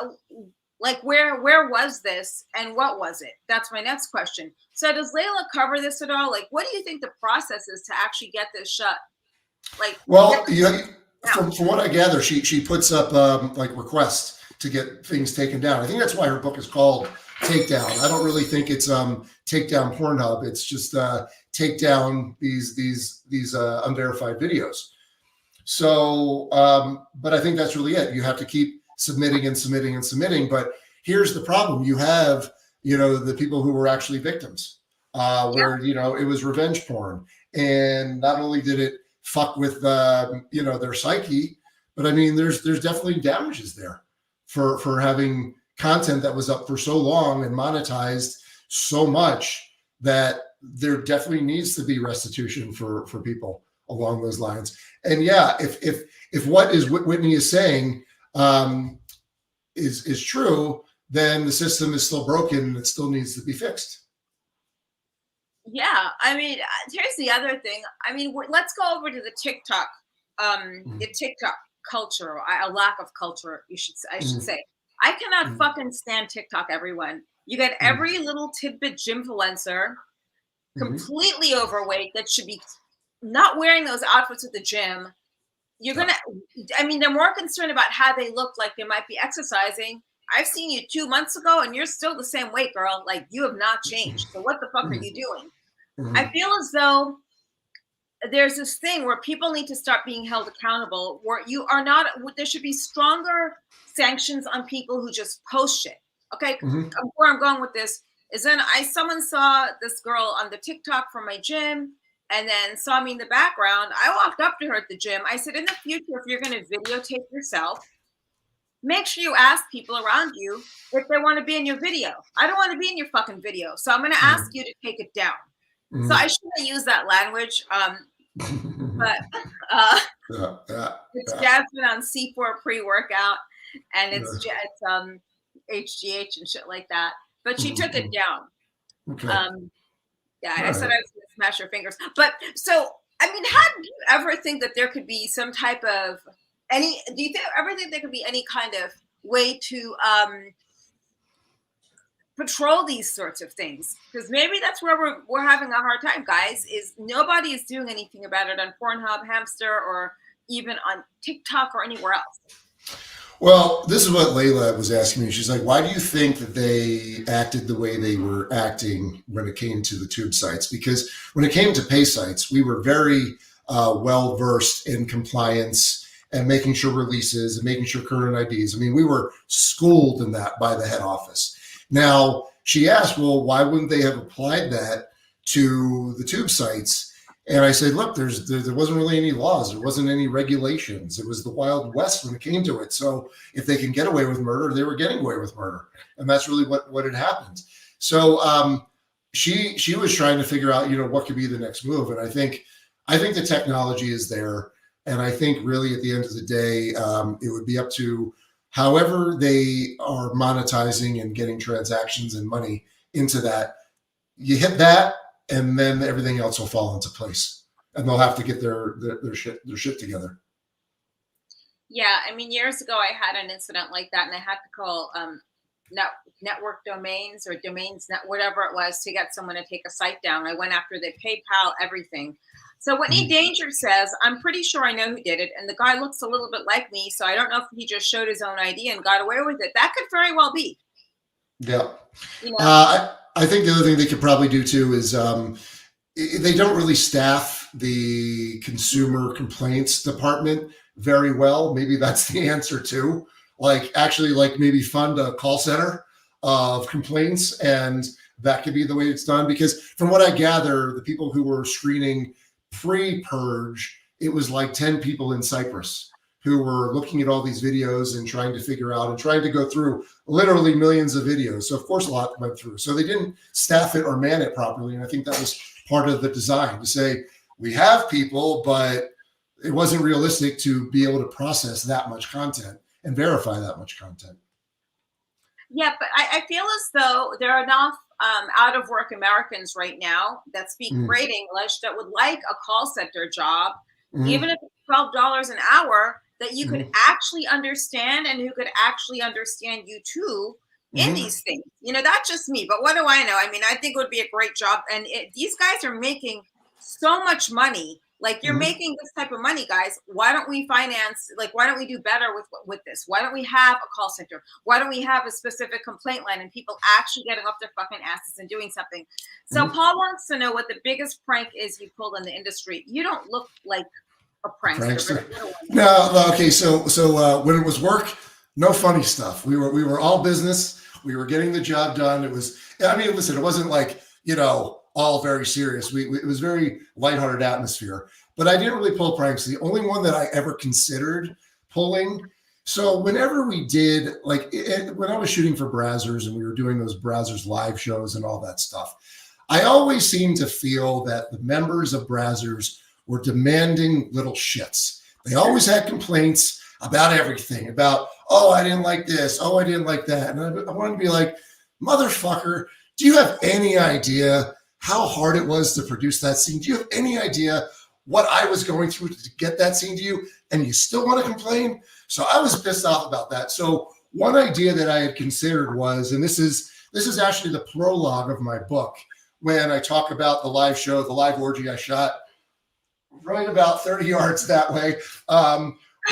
like, where was this and what was it? That's my next question. So does Layla cover this at all? Like, what do you think the process is to actually get this shut? Like, well, from what I gather, she puts up like requests to get things taken down. I think that's why her book is called Takedown. I don't really think it's Takedown PornHub. It's just take down these unverified videos. So, but I think that's really it. You have to keep submitting and submitting and submitting. But here's the problem: you have the people who were actually victims, where it was revenge porn, and not only did it fuck with their psyche, but I mean there's definitely damages there for having content that was up for so long and monetized so much that there definitely needs to be restitution for people along those lines. And yeah, if what Whitney is saying is true, then the system is still broken and it still needs to be fixed. Yeah, I mean, here's the other thing. I mean, let's go over to the TikTok, the TikTok culture, a lack of culture, I should say. I cannot fucking stand TikTok, everyone. You get every little tidbit gymfluencer, completely overweight, that should be not wearing those outfits at the gym. You're gonna, I mean, they're more concerned about how they look like they might be exercising. I've seen you 2 months ago and you're still the same weight, girl. Like, you have not changed. So what the fuck are you doing? I feel as though there's this thing where people need to start being held accountable, where you are not, there should be stronger sanctions on people who just post shit. Okay, where I'm going with this is then someone saw this girl on the TikTok from my gym and then saw me in the background. I walked up to her at the gym. I said, in the future, if you're going to videotape yourself, make sure you ask people around you if they want to be in your video. I don't want to be in your fucking video, so I'm going to ask you to take it down. So I shouldn't use that language, but it's Jasmine on C4 pre-workout, and it's HGH and shit like that. But she took it down. Okay. Yeah, I said I was going to smash her fingers. But so, I mean, how do you ever think that there could be some type of do you ever think there could be any kind of way to patrol these sorts of things? Because maybe that's where we're having a hard time, guys, is nobody is doing anything about it on PornHub, Hamster, or even on TikTok or anywhere else. Well, this is what Layla was asking me. She's like, why do you think that they acted the way they were acting when it came to the tube sites? Because when it came to pay sites, we were very well versed in compliance and making sure releases and making sure current IDs. I mean, we were schooled in that by the head office. Now, she asked, well, why wouldn't they have applied that to the tube sites? And I said, look, there wasn't really any laws. There wasn't any regulations. It was the Wild West when it came to it. So if they can get away with murder, they were getting away with murder. And that's really what had happened. So she was trying to figure out, what could be the next move. And I think the technology is there. And I think really at the end of the day, it would be up to however they are monetizing and getting transactions and money into that. You hit that, and then everything else will fall into place, and they'll have to get their shit together. Yeah, I mean, years ago I had an incident like that, and I had to call network domains or domains net, whatever it was, to get someone to take a site down. I went after the PayPal, everything. So Whitney Danger says, I'm pretty sure I know who did it, and the guy looks a little bit like me, so I don't know if he just showed his own ID and got away with it. That could very well be. Yeah. I think the other thing they could probably do too is they don't really staff the consumer complaints department very well. Maybe that's the answer too. Maybe fund a call center of complaints, and that could be the way it's done. Because from what I gather, the people who were screening pre-purge, it was like 10 people in Cyprus who were looking at all these videos and trying to figure out and trying to go through literally millions of videos. So of course a lot went through. So they didn't staff it or man it properly. And I think that was part of the design, to say we have people, but it wasn't realistic to be able to process that much content and verify that much content. Yeah, but I feel as though there are enough out of work Americans right now that speak great English that would like a call center job, even if it's $12 an hour, that you could actually understand and who could actually understand you too in these things. That's just me, but what do I know? I mean, I think it would be a great job. And these guys are making so much money. Like, you're making this type of money, guys. Why don't we finance, why don't we do better with this? Why don't we have a call center? Why don't we have a specific complaint line and people actually getting off their fucking asses and doing something? So Paul wants to know what the biggest prank is you pulled in the industry. You don't look like a prankster. No, okay. So when it was work, no funny stuff. We were all business. We were getting the job done. Listen, it wasn't like, all very serious. It was very lighthearted atmosphere, but I didn't really pull pranks. The only one that I ever considered pulling. So whenever we did, when I was shooting for Brazzers and we were doing those Brazzers live shows and all that stuff, I always seemed to feel that the members of Brazzers were demanding little shits. They always had complaints about everything, about, oh, I didn't like this. Oh, I didn't like that. And I wanted to be like, motherfucker, do you have any idea how hard it was to produce that scene? Do you have any idea what I was going through to get that scene to you? And you still want to complain? So I was pissed off about that. So one idea that I had considered was, and this is This is actually the prologue of my book when I talk about the live show, the live orgy I shot right about 30 yards that way,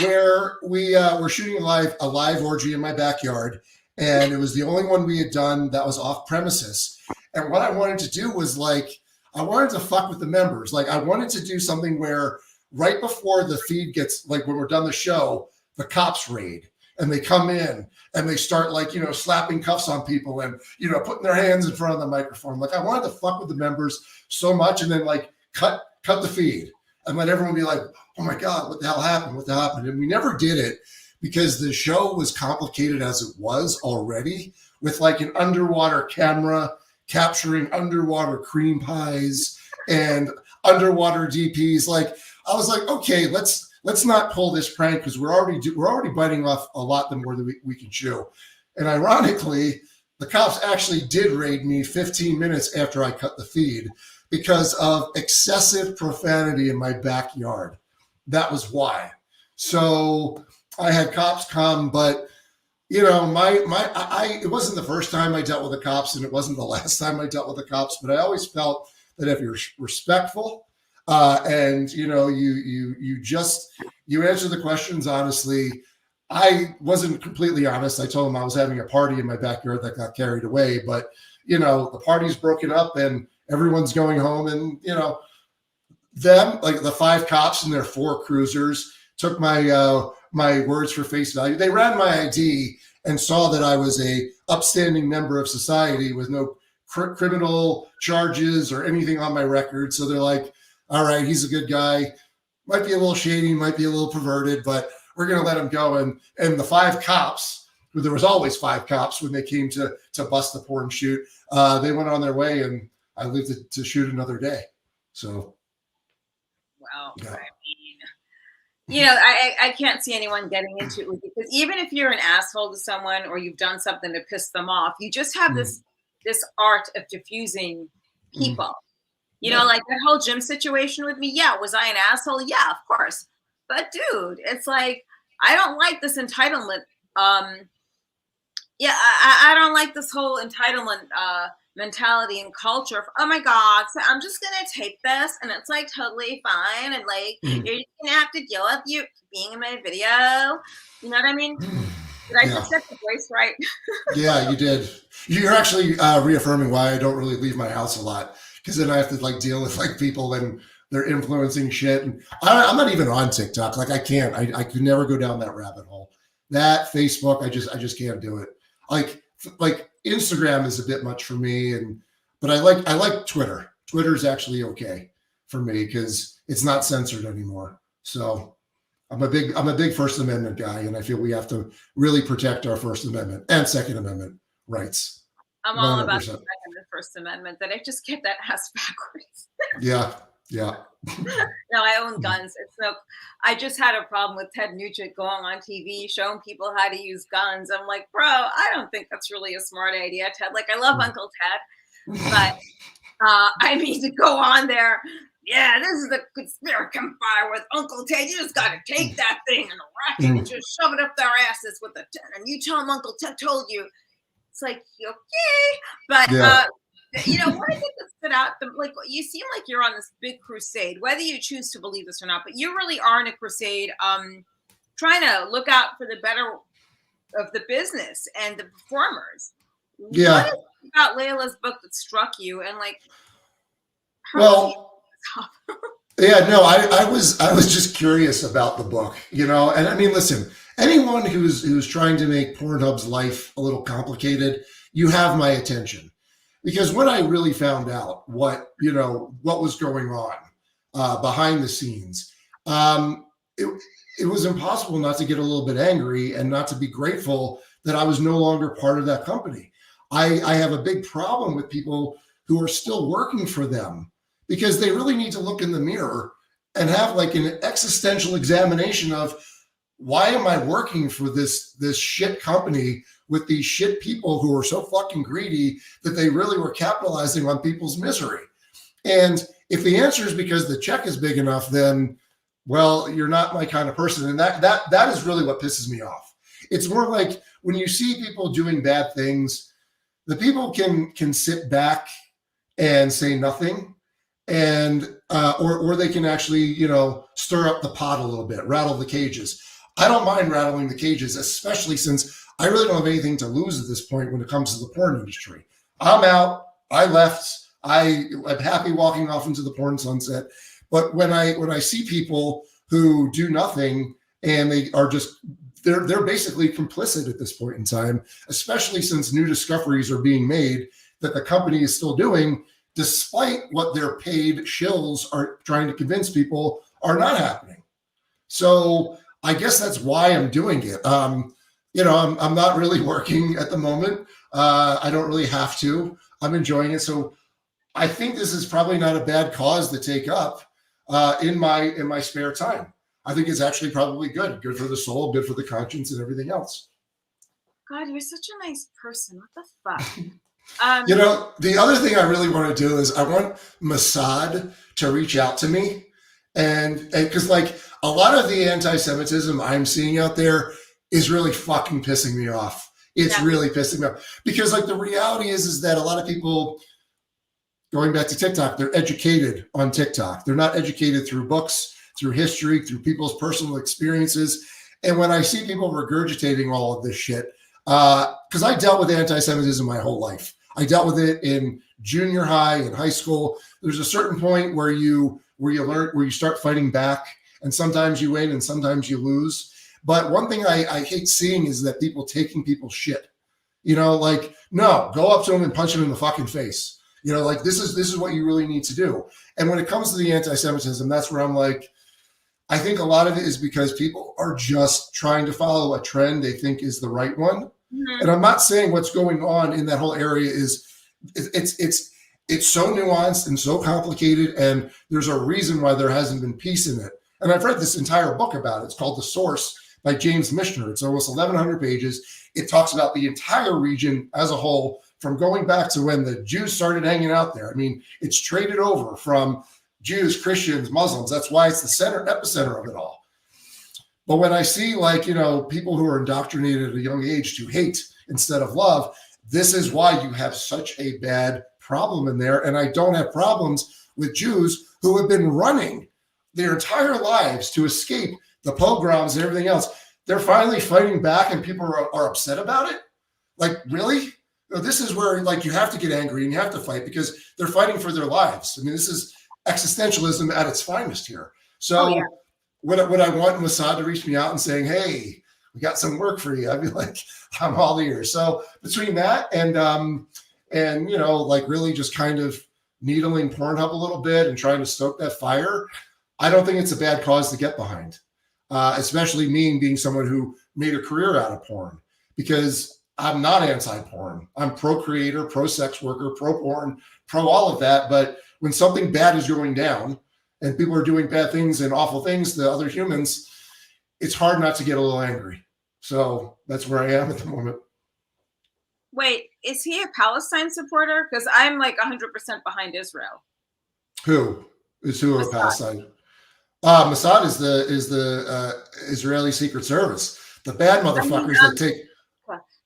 where we were shooting a live orgy in my backyard. And it was the only one we had done that was off premises. And what I wanted to do was I wanted to fuck with the members. Like, I wanted to do something where right before the feed gets, like when we're done the show, the cops raid and they come in and they start slapping cuffs on people and, putting their hands in front of the microphone. Like, I wanted to fuck with the members so much and then cut the feed and let everyone be like, oh my God, what the hell happened? What the hell happened? And we never did it because the show was complicated as it was already with an underwater camera capturing underwater cream pies and underwater DPs. I was like, okay, let's not pull this prank because we're already biting off a lot more than we can chew. And ironically, the cops actually did raid me 15 minutes after I cut the feed because of excessive profanity in my backyard. That was why. So I had cops come, but it wasn't the first time I dealt with the cops, and it wasn't the last time I dealt with the cops. But I always felt that if you're respectful, and you answer the questions honestly. I wasn't completely honest. I told them I was having a party in my backyard that got carried away, but the party's broken up and everyone's going home, and them, the 5 cops and their 4 cruisers, took my words for face value. They ran my ID and saw that I was a upstanding member of society with no criminal charges or anything on my record. So they're like, all right, he's a good guy. Might be a little shady, might be a little perverted, but we're going to let him go. And the 5 cops, there was always 5 cops when they came to bust the porn shoot, they went on their way, and I lived to shoot another day. So. Wow. Yeah. I mean, I can't see anyone getting into it with you, because even if you're an asshole to someone or you've done something to piss them off, you just have this art of diffusing people. Like that whole gym situation with me. Yeah, was I an asshole? Yeah, of course. But dude, it's like, I don't like this entitlement. I don't like this whole entitlement mentality and culture. Oh my God, so I'm just gonna tape this and it's totally fine, and you're just gonna have to deal with you being in my video. You know what I mean? Did I just set the voice right? Yeah, you did. You're actually reaffirming why I don't really leave my house a lot, because then I have to deal with people and they're influencing shit. And I'm not even on TikTok. I can't. I could never go down that rabbit hole. That Facebook, I just can't do it. Instagram is a bit much for me, but I like Twitter. Twitter's actually okay for me because it's not censored anymore. So I'm a big First Amendment guy, and I feel we have to really protect our First Amendment and Second Amendment rights. I'm all 100%. About the Second and First Amendment. That I just get that ass backwards. Yeah. No, I own guns. I just had a problem with Ted Nugent going on TV showing people how to use guns. I'm like, bro, I don't think that's really a smart idea, Ted. I love Uncle Ted, but I mean, to go on there, yeah, this is the conspiracy fire with Uncle Ted. You just got to take that thing and rack it and just shove it up their asses with a 10, and you tell them Uncle Ted told you. It's like, okay, but what is it that stood out? You seem like you're on this big crusade, whether you choose to believe this or not, but you really are in a crusade, trying to look out for the better of the business and the performers. Yeah. What is it about Layla's book that struck you? And I was just curious about the book, and I mean, listen, anyone who's trying to make PornHub's life a little complicated, you have my attention. Because when I really found out what was going on behind the scenes, it was impossible not to get a little bit angry and not to be grateful that I was no longer part of that company. I have a big problem with people who are still working for them, because they really need to look in the mirror and have an existential examination of, why am I working for this shit company with these shit people who are so fucking greedy that they really were capitalizing on people's misery? And if the answer is because the check is big enough, then, well, you're not my kind of person. And that is really what pisses me off. It's more like when you see people doing bad things, the people can sit back and say nothing, and or they can actually, you know, stir up the pot a little bit, rattle the cages. I don't mind rattling the cages, especially since I really don't have anything to lose at this point when it comes to the porn industry. I'm out. I left. I'm happy walking off into the porn sunset. But when I see people who do nothing and they are just they're basically complicit at this point in time, especially since new discoveries are being made that the company is still doing, despite what their paid shills are trying to convince people are not happening. So I guess that's why I'm doing it. You know, I'm not really working at the moment. I don't really have to. I'm enjoying it. So I think this is probably not a bad cause to take up in my spare time. I think it's actually probably good for the soul, good for the conscience, and everything else. God, you're such a nice person. What the fuck? You know, the other thing I really want to do is I want Mossad to reach out to me, and because like a lot of the anti-Semitism I'm seeing out there is really fucking pissing me off. It's really pissing me off because like the reality is that a lot of people, going back to TikTok, they're educated on TikTok. They're not educated through books, through history, through people's personal experiences. And when I see people regurgitating all of this shit, because I dealt with anti-Semitism my whole life. I dealt with it in junior high, in high school. There's a certain point where you start fighting back, and sometimes you win and sometimes you lose. But one thing I hate seeing is that people taking people's shit. You know, like, no, go up to them and punch them in the fucking face. You know, like this is what you really need to do. And when it comes to the anti-Semitism, that's where I'm like, I think a lot of it is because people are just trying to follow a trend they think is the right one. Mm-hmm. And I'm not saying what's going on in that whole area is it's so nuanced and so complicated, and there's a reason why there hasn't been peace in it. And I've read this entire book about it. It's called The Source by James Michener. It's almost 1,100 pages. It talks about the entire region as a whole, from going back to when the Jews started hanging out there. I mean, it's traded over from Jews, Christians, Muslims. That's why it's the epicenter of it all. But when I see, like, you know, people who are indoctrinated at a young age to hate instead of love, this is why you have such a bad problem in there. And I don't have problems with Jews who have been running their entire lives to escape the pogroms and everything else. They're finally fighting back and people are upset about it. Like, really? This is where, like, you have to get angry and you have to fight because they're fighting for their lives. I mean, this is existentialism at its finest here. So would I want Mossad to reach me out and saying, hey, we got some work for you? I'd be like, I'm all ears. So between that and you know, like really just kind of needling PornHub a little bit and trying to stoke that fire, I don't think it's a bad cause to get behind. Especially me being someone who made a career out of porn, because I'm not anti-porn. I'm pro-creator, pro-sex worker, pro-porn, pro all of that. But when something bad is going down and people are doing bad things and awful things to other humans, it's hard not to get a little angry. So that's where I am at the moment. Wait, is he a Palestine supporter? Because I'm like 100% behind Israel. Who is who of Palestine? Mossad is the Israeli Secret Service. The bad motherfuckers that take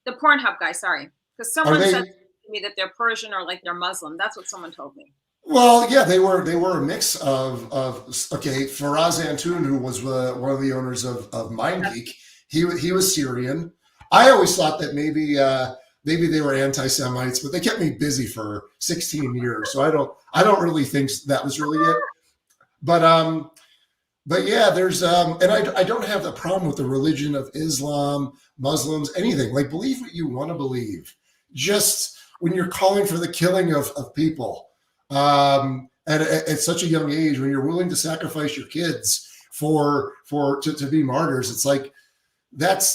the PornHub guy. Sorry, because someone said to me that they're Persian or like they're Muslim. That's what someone told me. Well, yeah, they were a mix of Faraz Antoun, who was one of the owners of MindGeek. He was Syrian. I always thought that maybe they were anti-Semites, but they kept me busy for 16 years, so I don't really think that was really it. But yeah, there's and I don't have the problem with the religion of Islam, Muslims, anything. Like, believe what you want to believe. Just when you're calling for the killing of people at such a young age, when you're willing to sacrifice your kids to be martyrs, it's like that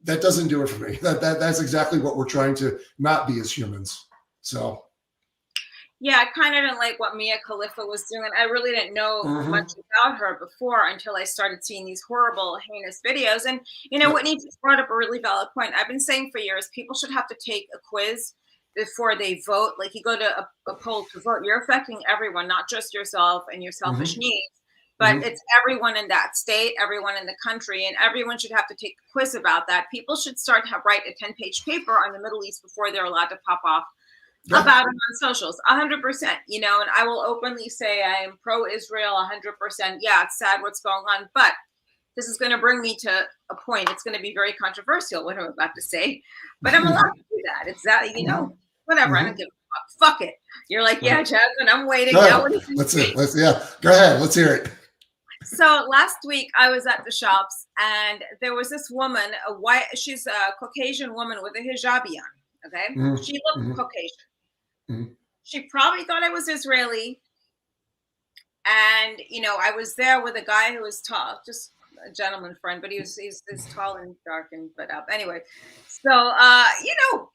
doesn't do it for me. That's exactly what we're trying to not be as humans. So. Yeah, I kind of didn't like what Mia Khalifa was doing. I really didn't know much about her before until I started seeing these horrible, heinous videos. And, you know, Whitney just brought up a really valid point. I've been saying for years, people should have to take a quiz before they vote. Like, you go to a poll to vote, you're affecting everyone, not just yourself and your selfish needs, but it's everyone in that state, everyone in the country, and everyone should have to take a quiz about that. People should start to write a 10-page paper on the Middle East before they're allowed to pop off about it on socials, 100%, you know, and I will openly say I am pro-Israel 100%. Yeah, it's sad what's going on, but this is going to bring me to a point. It's going to be very controversial, what I'm about to say, but I'm allowed to do that. It's that, you know, whatever. I don't give a fuck. Fuck it. You're like, yeah, Jasmine, I'm waiting. Now let's see. Go ahead. Let's hear it. So last week I was at the shops and there was this woman, she's a Caucasian woman with a hijabi on. Okay. She looked Caucasian. She probably thought I was Israeli. And, you know, I was there with a guy who was tall, just a gentleman friend, but he's tall and dark and anyway. So, you know,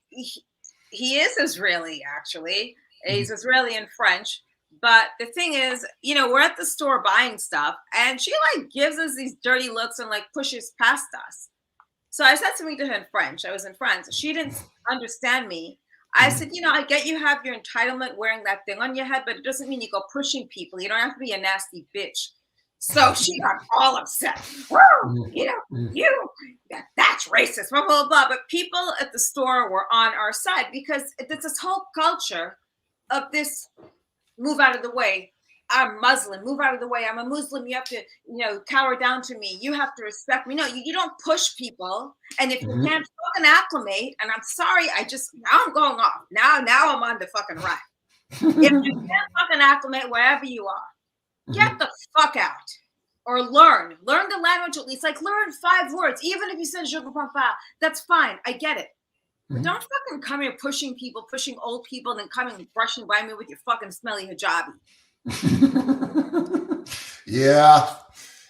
he is Israeli, actually. He's Israeli and French. But the thing is, you know, we're at the store buying stuff and she like gives us these dirty looks and like pushes past us. So I said something to her in French. I was in France. She didn't understand me. I said, you know, I get you have your entitlement wearing that thing on your head, but it doesn't mean you go pushing people. You don't have to be a nasty bitch. So she got all upset. You know, that's racist, blah, blah, blah. But people at the store were on our side because it's this whole culture of this move out of the way. I'm Muslim, move out of the way. I'm a Muslim. You have to, you know, cower down to me. You have to respect me. No, you don't push people. And if you can't fucking acclimate, and I'm sorry, now I'm going off. Now I'm on the fucking ride. If you can't fucking acclimate wherever you are, get the fuck out. Or learn the language at least. Like learn 5 words. Even if you said je comprends pas, that's fine. I get it. But don't fucking come here pushing people, pushing old people, and then coming brushing by me with your fucking smelly hijabi. Yeah.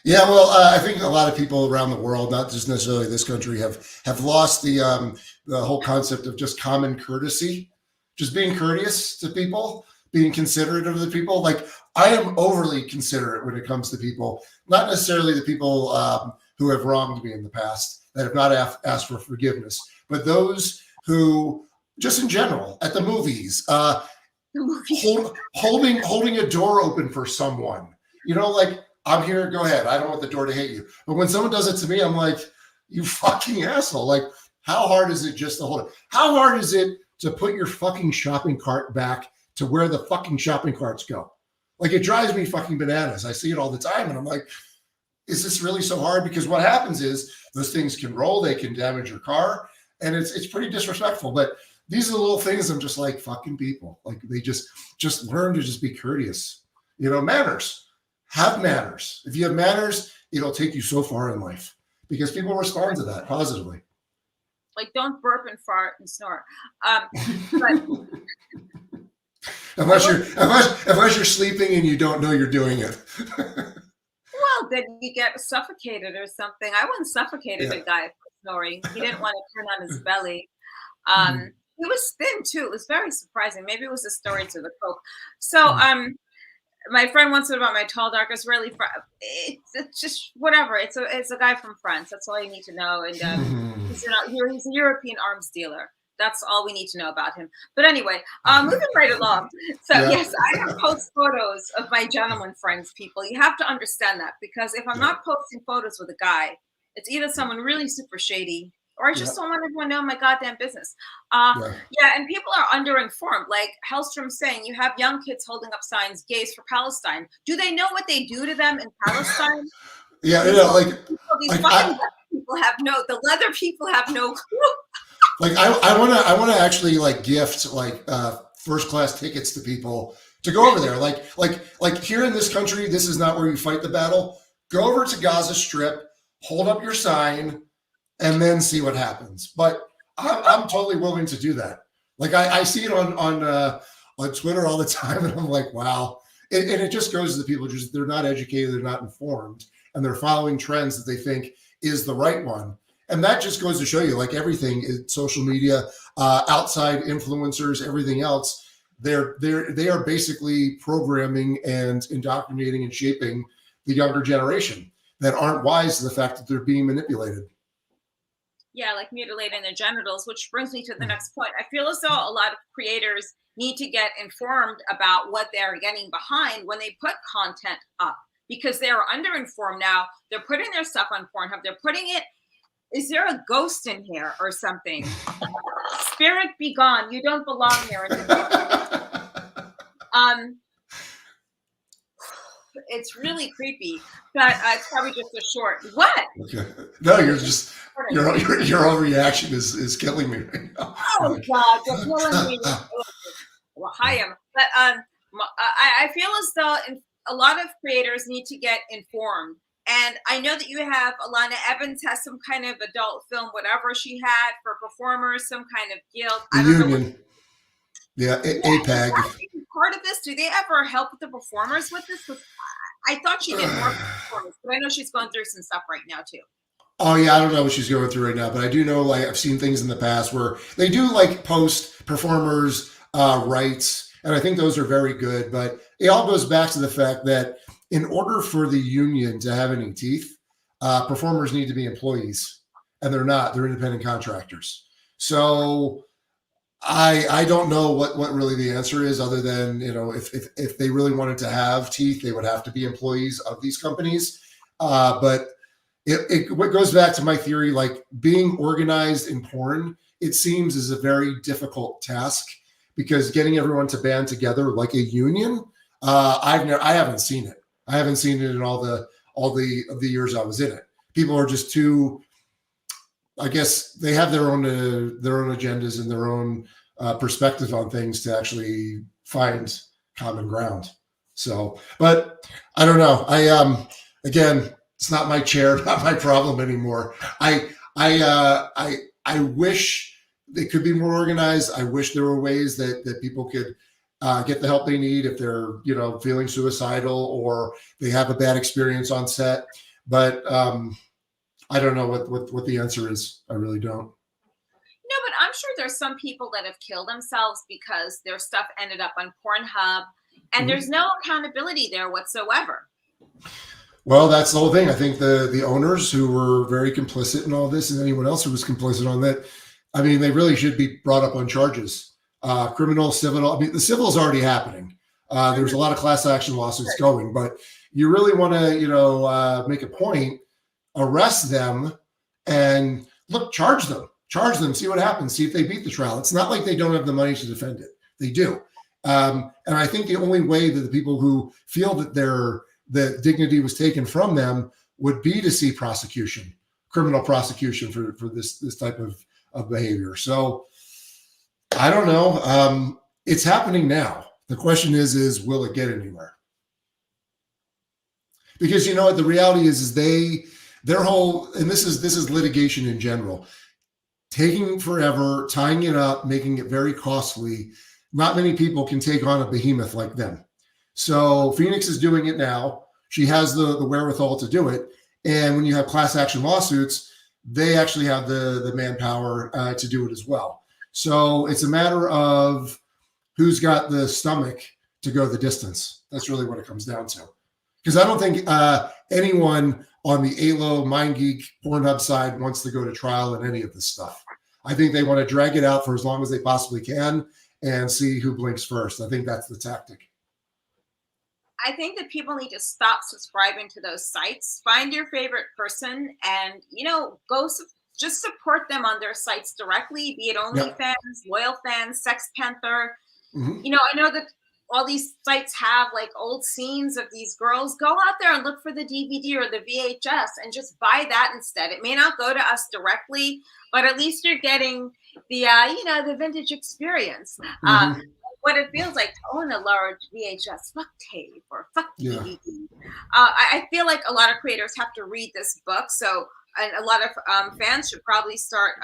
Well, I think a lot of people around the world, not just necessarily this country, have lost the whole concept of just common courtesy, just being courteous to people, being considerate of the people. Like I am overly considerate when it comes to people, not necessarily the people who have wronged me in the past that have not asked for forgiveness, but those who, just in general, at the movies. Holding a door open for someone, you know, like I'm here, go ahead. I don't want the door to hit you. But when someone does it to me, I'm like, you fucking asshole. Like, how hard is it just to hold it? How hard is it to put your fucking shopping cart back to where the fucking shopping carts go? Like, it drives me fucking bananas. I see it all the time. And I'm like, is this really so hard? Because what happens is those things can roll. They can damage your car. And it's pretty disrespectful. But these are the little things I'm just like, fucking people. Like they just learn to just be courteous. You know, manners. Have manners. If you have manners, it'll take you so far in life because people respond to that positively. Like don't burp and fart and snort. But unless you're sleeping and you don't know you're doing it. Well, then you get suffocated or something. I once suffocated a guy for snoring. He didn't want to turn on his belly. He was thin too. It was very surprising. Maybe it was a story to the coke. So, my friend once said about my tall, dark Israeli friend. It's just whatever. It's a guy from France. That's all you need to know. And he's a European arms dealer. That's all we need to know about him. But anyway, moving right along. So yes, I don't post photos of my gentleman friends. People, you have to understand that because if I'm not posting photos with a guy, it's either someone really super shady. Or I just don't want everyone to know my goddamn business. And people are underinformed. Like Hellstrom's saying, you have young kids holding up signs, gays for Palestine. Do they know what they do to them in Palestine? These leather people have no clue. Like I want to actually like gift like first class tickets to people to go over there. Like here in this country, this is not where you fight the battle. Go over to Gaza Strip, hold up your sign, and then see what happens. But I'm totally willing to do that. Like I see it on Twitter all the time, and I'm like, wow. And it just goes to the people just they're not educated, they're not informed, and they're following trends that they think is the right one. And that just goes to show you, like everything is social media, outside influencers, everything else. They are basically programming and indoctrinating and shaping the younger generation that aren't wise to the fact that they're being manipulated. Yeah, like mutilating their genitals, which brings me to the next point. I feel as though a lot of creators need to get informed about what they're getting behind when they put content up because they are underinformed now. They're putting their stuff on PornHub. They're putting it. Is there a ghost in here or something? Spirit be gone. You don't belong here anymore. It's really creepy, but it's probably just a short. What? Okay. No, your overreaction is killing me right now. Oh God, you're killing me. Well, hi, Emma. But I feel as though a lot of creators need to get informed. And I know that you have Alana Evans has some kind of adult film, whatever she had for performers, some kind of guild. The I don't union. know. Yeah, APAG. Part of this, do they ever help the performers with this? I thought she did more performance, but I know she's going through some stuff right now too. Oh yeah, I don't know what she's going through right now, but I do know, like, I've seen things in the past where they do like post performers' rights, and I think those are very good. But it all goes back to the fact that in order for the union to have any teeth, performers need to be employees, and they're not. They're independent contractors. So I don't know what really the answer is, other than, you know, if they really wanted to have teeth, they would have to be employees of these companies. But it goes back to my theory, like being organized in porn, it seems is a very difficult task, because getting everyone to band together like a union, I haven't seen it. I haven't seen it in all the years I was in it. People are just too, I guess they have their own agendas and their own perspective on things to actually find common ground. So, but I don't know. Again, it's not my chair, not my problem anymore. I wish they could be more organized. I wish there were ways that people could get the help they need if they're, you know, feeling suicidal or they have a bad experience on set. But I don't know what the answer is. I really don't. No, but I'm sure there's some people that have killed themselves because their stuff ended up on PornHub, and there's no accountability there whatsoever. Well, that's the whole thing. I think the owners who were very complicit in all this, and anyone else who was complicit on that, I mean, they really should be brought up on charges. Criminal, civil. I mean, the civil is already happening. There's a lot of class action lawsuits going, but you really want to, you know, make a point, arrest them, and look, charge them, see what happens, see if they beat the trial. It's not like they don't have the money to defend it. They do. And I think the only way that the people who feel that the dignity was taken from them would be to see prosecution, criminal prosecution for this type of behavior. So I don't know. It's happening now. The question is will it get anywhere? Because, you know what, the reality is their whole, and this is litigation in general, taking forever, tying it up, making it very costly. Not many people can take on a behemoth like them. So Phoenix is doing it now. She has the wherewithal to do it. And when you have class action lawsuits, they actually have the manpower to do it as well. So it's a matter of who's got the stomach to go the distance. That's really what it comes down to. Because I don't think anyone on the ALO, MindGeek, PornHub side wants to go to trial in any of this stuff. I think they want to drag it out for as long as they possibly can and see who blinks first. I think that's the tactic. I think that people need to stop subscribing to those sites. Find your favorite person and, you know, just support them on their sites directly, be it OnlyFans, Loyal Fans, Sex Panther. You know, I know that all these sites have like old scenes of these girls. Go out there and look for the DVD or the VHS and just buy that instead. It may not go to us directly, but at least you're getting the, you know, the vintage experience. What it feels like to own a large VHS fuck tape or fuck DVD. I feel like a lot of creators have to read this book. So, and a lot of fans should probably start,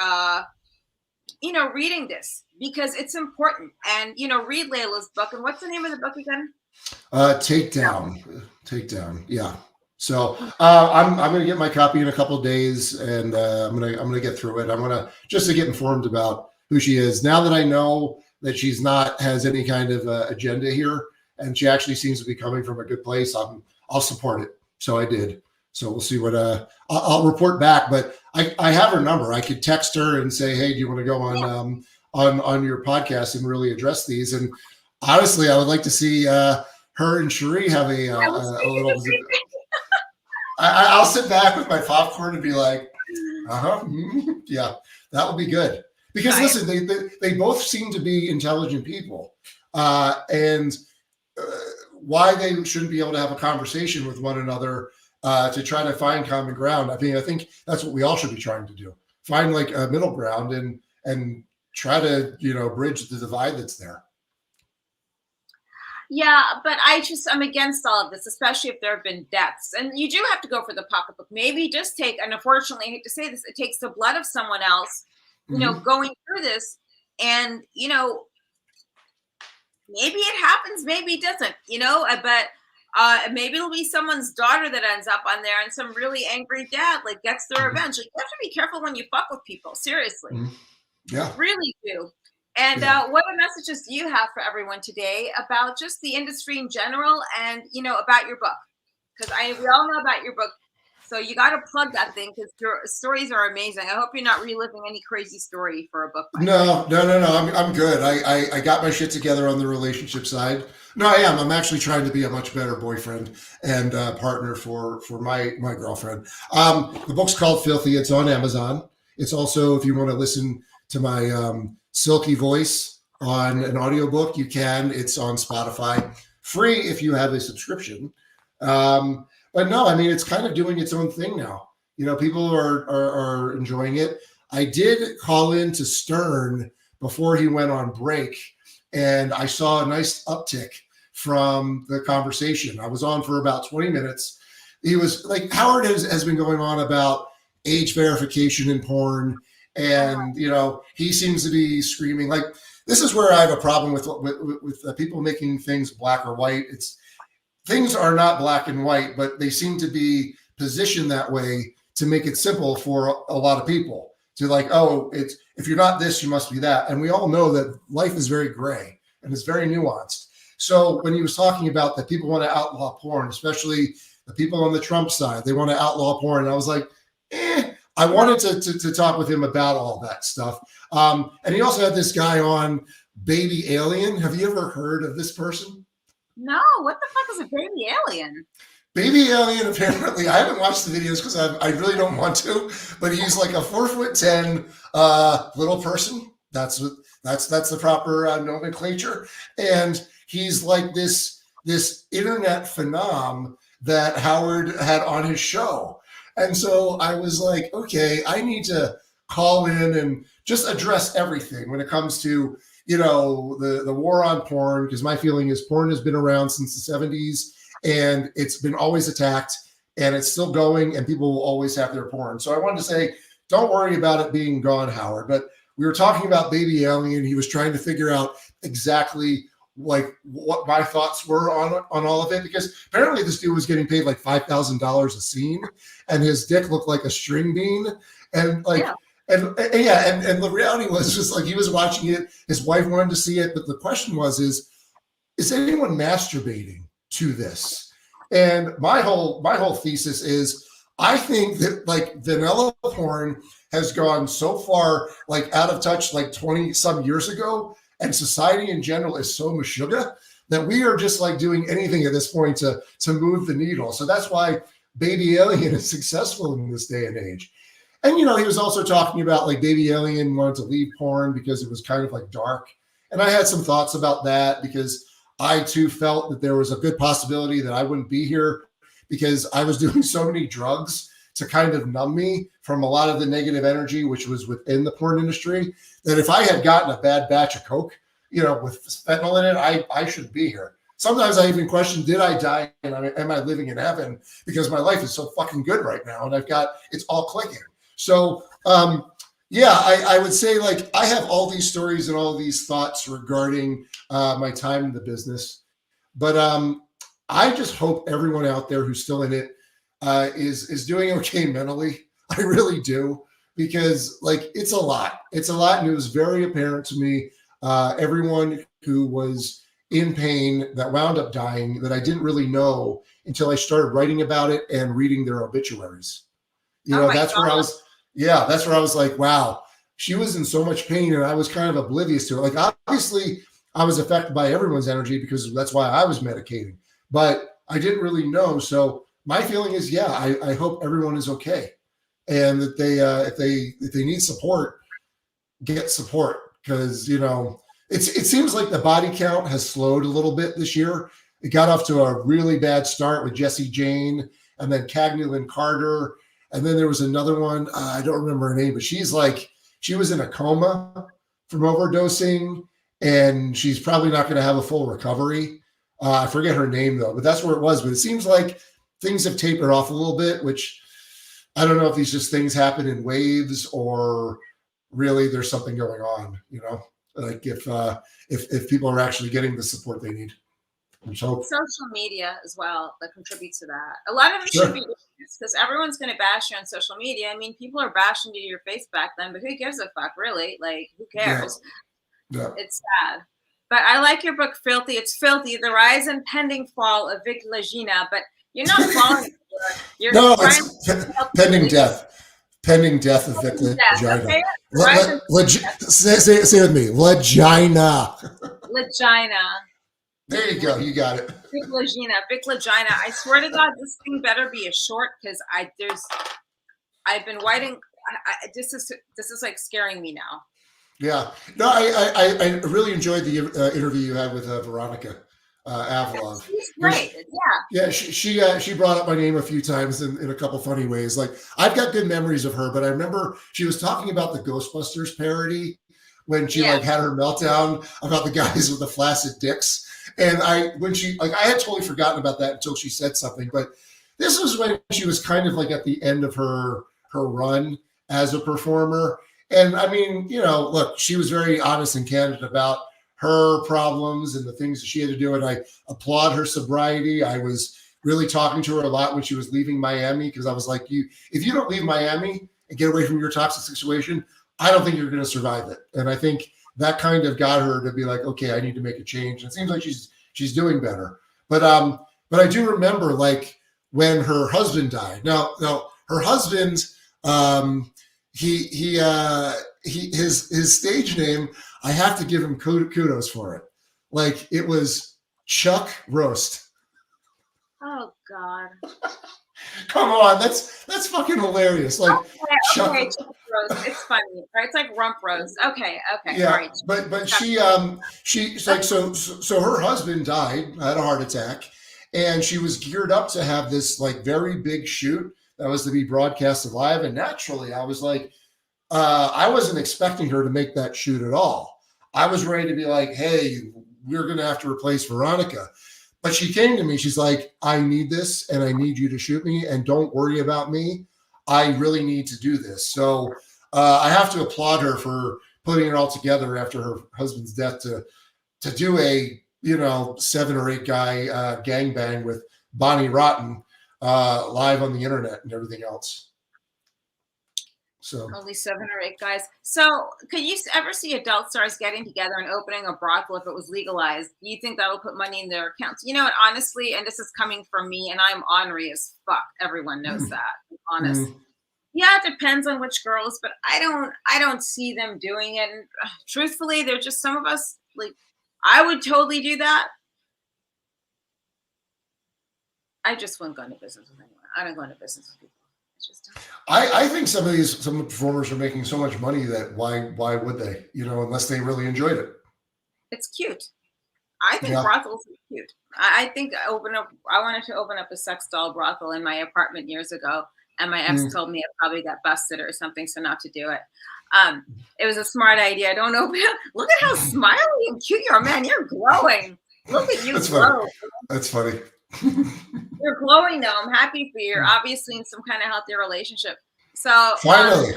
you know, reading this because it's important. And, you know, read Layla's book. And what's the name of the book again? Takedown. Yeah. So I'm going to get my copy in a couple of days, and I'm going to get through it. I'm going to just to get informed about who she is. Now that I know that she's not has any kind of agenda here, and she actually seems to be coming from a good place, I'll support it. So I did. So we'll see what I'll report back. But I have her number. I could text her and say, hey, do you want to go on your podcast and really address these? And honestly, I would like to see her and Cherie have a little. I'll sit back with my popcorn and be like, yeah, that would be good. Because listen, they both seem to be intelligent people, and why they shouldn't be able to have a conversation with one another to try to find common ground. I mean, I think that's what we all should be trying to do: find like a middle ground and try to bridge the divide that's there. Yeah, but I'm against all of this, especially if there have been deaths. And you do have to go for the pocketbook. Maybe just take, and unfortunately, I hate to say this, it takes the blood of someone else, going through this. And, maybe it happens, maybe it doesn't, but maybe it'll be someone's daughter that ends up on there and some really angry dad like gets their revenge. Like, you have to be careful when you fuck with people, seriously. Yeah. Really do. And what messages do you have for everyone today about just the industry in general and, about your book? Because we all know about your book. So you got to plug that thing because your stories are amazing. I hope you're not reliving any crazy story for a book. No. I'm good. I got my shit together on the relationship side. No, I am. I'm actually trying to be a much better boyfriend and partner for my girlfriend. The book's called Filthy. It's on Amazon. It's also, if you want to listen to my silky voice on an audiobook, you can. It's on Spotify, free if you have a subscription. But no, I mean, it's kind of doing its own thing now. People are enjoying it. I did call in to Stern before he went on break, and I saw a nice uptick from the conversation. I was on for about 20 minutes. He was like, Howard has been going on about age verification in porn. And, he seems to be screaming like, this is where I have a problem with people making things black or white. Things are not black and white, but they seem to be positioned that way to make it simple for a lot of people to like, oh, if you're not this, you must be that. And we all know that life is very gray and it's very nuanced. So when he was talking about that people want to outlaw porn, especially the people on the Trump side, they want to outlaw porn. And I was like, I wanted to talk with him about all that stuff. And he also had this guy on, Baby Alien. Have you ever heard of this person? No, what the fuck is a baby alien? Baby Alien, apparently, I haven't watched the videos because I really don't want to, but he's like a 4'10" little person. That's the proper nomenclature. And he's like this internet phenom that Howard had on his show. And so I was like, okay, I need to call in and just address everything when it comes to, the war on porn, because my feeling is porn has been around since the 70s and it's been always attacked and it's still going and people will always have their porn. So I wanted to say, don't worry about it being gone, Howard. But we were talking about Baby Alien. He was trying to figure out exactly like what my thoughts were on all of it, because apparently this dude was getting paid like $5,000 a scene and his dick looked like a string bean. And like, and the reality was just like, he was watching it. His wife wanted to see it. But the question is anyone masturbating to this? And my whole thesis is, I think that like vanilla porn has gone so far, like out of touch, like 20 some years ago. And society in general is so meshuggah that we are just like doing anything at this point to move the needle. So that's why Baby Alien is successful in this day and age. And, he was also talking about like Baby Alien wanted to leave porn because it was kind of like dark. And I had some thoughts about that because I too felt that there was a good possibility that I wouldn't be here because I was doing so many drugs to kind of numb me from a lot of the negative energy, which was within the porn industry, that if I had gotten a bad batch of Coke, with fentanyl in it, I shouldn't be here. Sometimes I even question, did I die and am I living in heaven? Because my life is so fucking good right now and it's all clicking. So, I would say like I have all these stories and all these thoughts regarding my time in the business, but I just hope everyone out there who's still in it is doing okay mentally. I really do, because like it's a lot. And it was very apparent to me, everyone who was in pain that wound up dying that I didn't really know until I started writing about it and reading their obituaries. That's where I was like, wow, she was in so much pain and I was kind of oblivious to it. Like, obviously I was affected by everyone's energy because that's why I was medicating, but I didn't really know. So my feeling is, I hope everyone is okay. And that they, if they need support, get support, because, you know, it seems like the body count has slowed a little bit this year. It got off to a really bad start with Jessie Jane, and then Cagney Lynn Carter. And then there was another one. I don't remember her name, but she was in a coma from overdosing, and she's probably not going to have a full recovery. I forget her name though, but that's where it was. But it seems like things have tapered off a little bit, which I don't know if these just things happen in waves or really there's something going on, you know, like if people are actually getting the support they need. So social media as well that contributes to that. A lot of it Sure. should be because everyone's going to bash you on social media. I mean, people are bashing you to your face back then, but who gives a fuck, really? Like, who cares? Yeah. It's sad. But I like your book, Filthy. It's filthy. The rise and pending fall of Vic Lagina. But you're not falling. You're No, trying it's pending death. Pending death of Vic Lagina. Okay? Say it with me. Lagina. Lagina. There you go. You got it. Vic Lagina. Vic Lagina. I swear to God, this thing better be a short because I've been writing. This is like scaring me now. Yeah. No, I really enjoyed the interview you had with Veronica AV. She's great. Yeah. Yeah, she brought up my name a few times in a couple funny ways. Like, I've got good memories of her, but I remember she was talking about the Ghostbusters parody when she like had her meltdown about the guys with the flaccid dicks. And I had totally forgotten about that until she said something. But this was when she was kind of like at the end of her run as a performer. And I mean, you know, look, she was very honest and candid about her problems and the things that she had to do. And I applaud her sobriety. I was really talking to her a lot when she was leaving Miami, because I was like, if you don't leave Miami and get away from your toxic situation, I don't think you're going to survive it. And I think that kind of got her to be like, okay, I need to make a change. And it seems like she's doing better. But I do remember, like, when her husband died. Now her husband, his stage name, I have to give him kudos for it. Like, it was Chuck Roast. Oh God. Come on, that's fucking hilarious. Like, Chuck Roast. It's funny, right? It's like rump roast. Okay. Yeah, Right. but she's like, so her husband died, had a heart attack, and she was geared up to have this like very big shoot that was to be broadcasted live. And naturally, I was like, I wasn't expecting her to make that shoot at all. I was ready to be like, hey, we're going to have to replace Veronica. But she came to me. She's like, I need this, and I need you to shoot me, and don't worry about me. I really need to do this. So I have to applaud her for putting it all together after her husband's death to do a, 7 or 8 guy gangbang with Bonnie Rotten live on the internet and everything else. So only 7 or 8 guys. So could you ever see adult stars getting together and opening a brothel if it was legalized? Do you think that will put money in their accounts? You know what, honestly, and this is coming from me, and I'm ornery as fuck. Everyone knows that. I'm honest. Yeah, it depends on which girls, but I don't see them doing it. And truthfully, they're just some of us, like, I would totally do that. I just wouldn't go into business with anyone. I don't go into business with people. I think some of the performers are making so much money that why would they? Unless they really enjoyed it. It's cute. I think brothels are cute. I think I wanted to open up a sex doll brothel in my apartment years ago, and my ex told me I probably got busted or something, so not to do it. It was a smart idea. Don't open it. Look at how smiley and cute you are, man. You're glowing. Look at you glow. That's funny. You're glowing though. I'm happy for you. You're obviously in some kind of healthy relationship. So finally,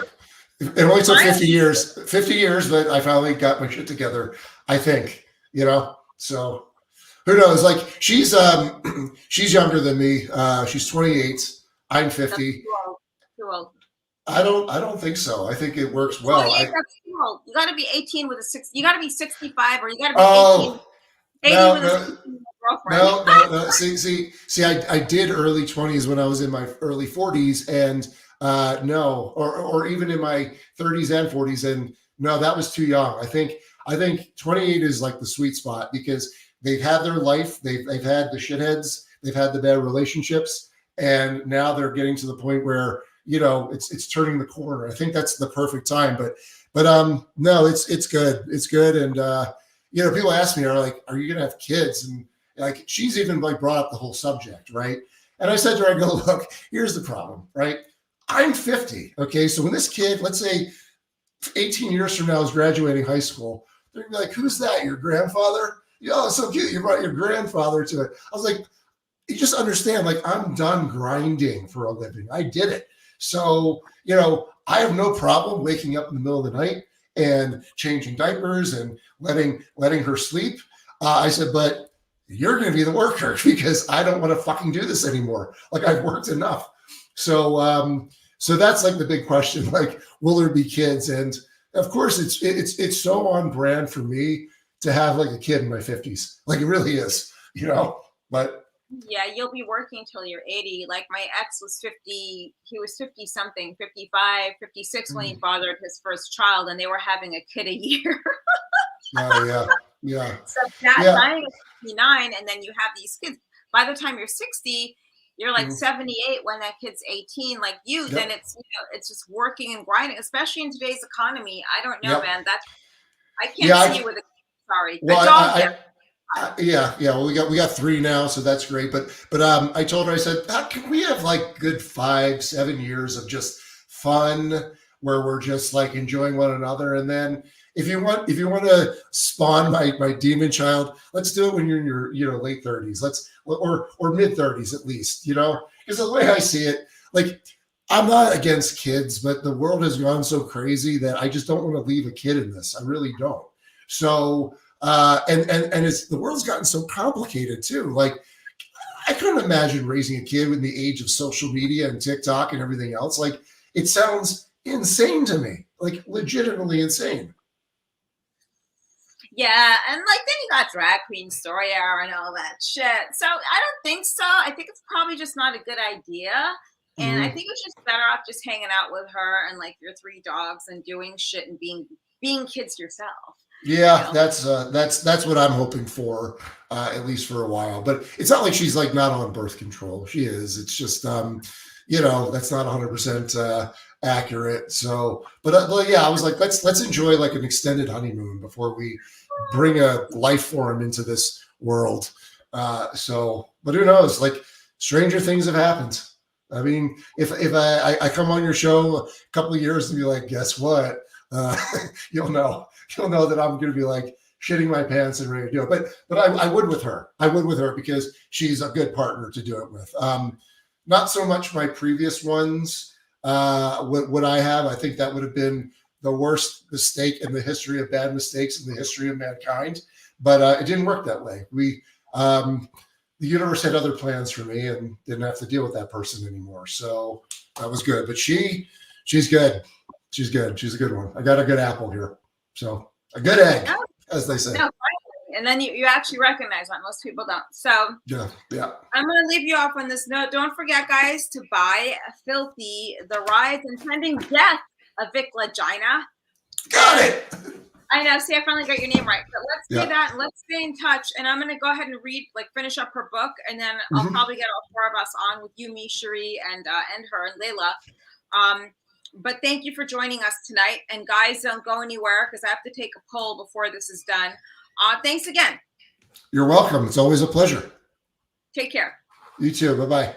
it only took 50 years. 50 years, but I finally got my shit together. I think, So who knows? Like, she's younger than me. She's 28. I'm 50. Too old. I don't think so. I think it works well. That's too old. You got to be 18 with a 6. You got to be 65, or you got to be 18. 80 with a girlfriend. No. See, I did early 20s when I was in my early 40s, and or even in my 30s and 40s, and no, that was too young. I think 28 is like the sweet spot, because they've had their life, they've had the shitheads, they've had the bad relationships, and now they're getting to the point where it's turning the corner. I think that's the perfect time. But no, it's good. It's good. And people ask me, are you gonna have kids? And like, she's even like brought up the whole subject, right? And I said to her, I go, look, here's the problem, right? I'm 50. Okay. So when this kid, let's say 18 years from now, is graduating high school, they're gonna be like, who's that? Your grandfather? Oh, it's so cute. You brought your grandfather to it. I was like, you just understand, like, I'm done grinding for a living. I did it. So, I have no problem waking up in the middle of the night and changing diapers and letting her sleep. I said, but you're going to be the worker because I don't want to fucking do this anymore. Like, I've worked enough. So, so that's like the big question, like, will there be kids? And of course it's so on brand for me to have like a kid in my 50s. Like, it really is, but yeah, you'll be working till you're 80. Like, my ex was 50. He was 50 something, 55, 56 when he fathered his first child, and they were having a kid a year. Oh, yeah. So dying at 59, and then you have these kids. By the time you're 60, you're like 78 when that kid's 18, like you. Then it's it's just working and grinding, especially in today's economy. I don't know, man. That's I can't see you with a sorry. Well, yeah. Well, we got 3 now, so that's great. But I told her, I said, can we have like good 5-7 years of just fun where we're just like enjoying one another, and then if you want to spawn my demon child, let's do it when you're in your late 30s. Or mid 30s at least, because the way I see it, like, I'm not against kids, but the world has gone so crazy that I just don't want to leave a kid in this. I really don't. So, and it's, the world's gotten so complicated too. Like, I couldn't imagine raising a kid in the age of social media and TikTok and everything else. Like, it sounds insane to me, like legitimately insane. Yeah, and like then you got drag queen story hour and all that shit. So I don't think so. I think it's probably just not a good idea. And I think it's just better off just hanging out with her and like your 3 dogs and doing shit and being kids yourself. Yeah, that's what I'm hoping for, at least for a while. But it's not like she's like not on birth control. She is. It's just that's not 100% accurate. So, but yeah, I was like, let's enjoy like an extended honeymoon before we bring a life form into this world. So, but who knows? Like, stranger things have happened. I mean, if I come on your show a couple of years and be like, guess what? You'll know that I'm going to be like shitting my pants and ready to do it. But I would with her. I would with her because she's a good partner to do it with. Not so much my previous ones. Would I have? I think that would have been the worst mistake in the history of bad mistakes in the history of mankind. But it didn't work that way. The universe had other plans for me and didn't have to deal with that person anymore. So that was good. But she's good. She's good. She's a good one. I got a good apple here. So a good egg, as they say. No, and then you actually recognize that. Most people don't. So yeah. I'm going to leave you off on this note. Don't forget, guys, to buy Filthy, the rise and pending death of Vic Lagina. Got it. I know. See, I finally got your name right. But let's do that. And let's stay in touch. And I'm going to go ahead and finish up her book. And then I'll probably get all 4 of us on with you, me, Cherie, and her, and Layla. But thank you for joining us tonight. And guys, don't go anywhere because I have to take a poll before this is done. Thanks again. You're welcome. It's always a pleasure. Take care. You too. Bye-bye.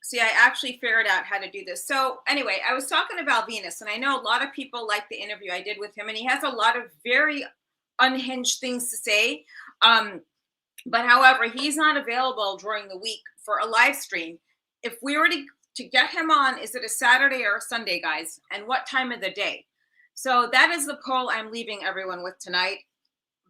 See, I actually figured out how to do this. So anyway, I was talking about Venus, and I know a lot of people like the interview I did with him, and he has a lot of very unhinged things to say. But however, he's not available during the week for a live stream. If we were to get him on, is it a Saturday or a Sunday, guys? And what time of the day? So that is the poll I'm leaving everyone with tonight.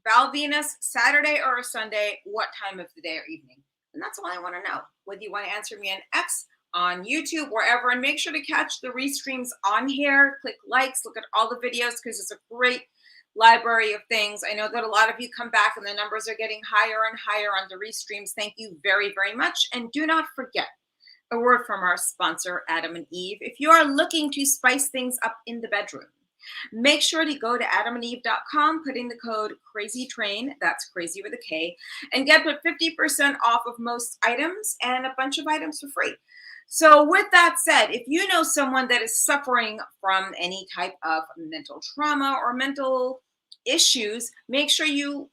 Val Venus, Saturday or a Sunday, what time of the day or evening? And that's all I want to know. Whether you want to answer me on X, on YouTube, wherever. And make sure to catch the restreams on here. Click likes, look at all the videos because it's a great library of things. I know that a lot of you come back and the numbers are getting higher and higher on the restreams. Thank you very, very much. And do not forget, a word from our sponsor, Adam and Eve. If you are looking to spice things up in the bedroom, Make sure to go to adamandeve.com, put in the code CrazyTrain, that's crazy with a K, and get 50% off of most items and a bunch of items for free. So with that said, if you know someone that is suffering from any type of mental trauma or mental issues, make sure you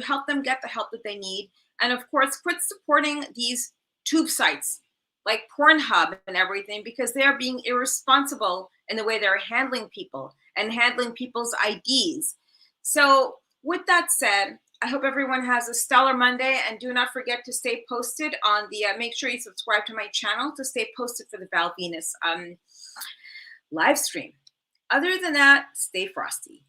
help them get the help that they need. And of course, quit supporting these tube sites like PornHub and everything, because they're being irresponsible in the way they're handling people and handling people's IDs. So with that said, I hope everyone has a stellar Monday, and do not forget to stay posted on the, make sure you subscribe to my channel to stay posted for the Val Venus live stream. Other than that, stay frosty.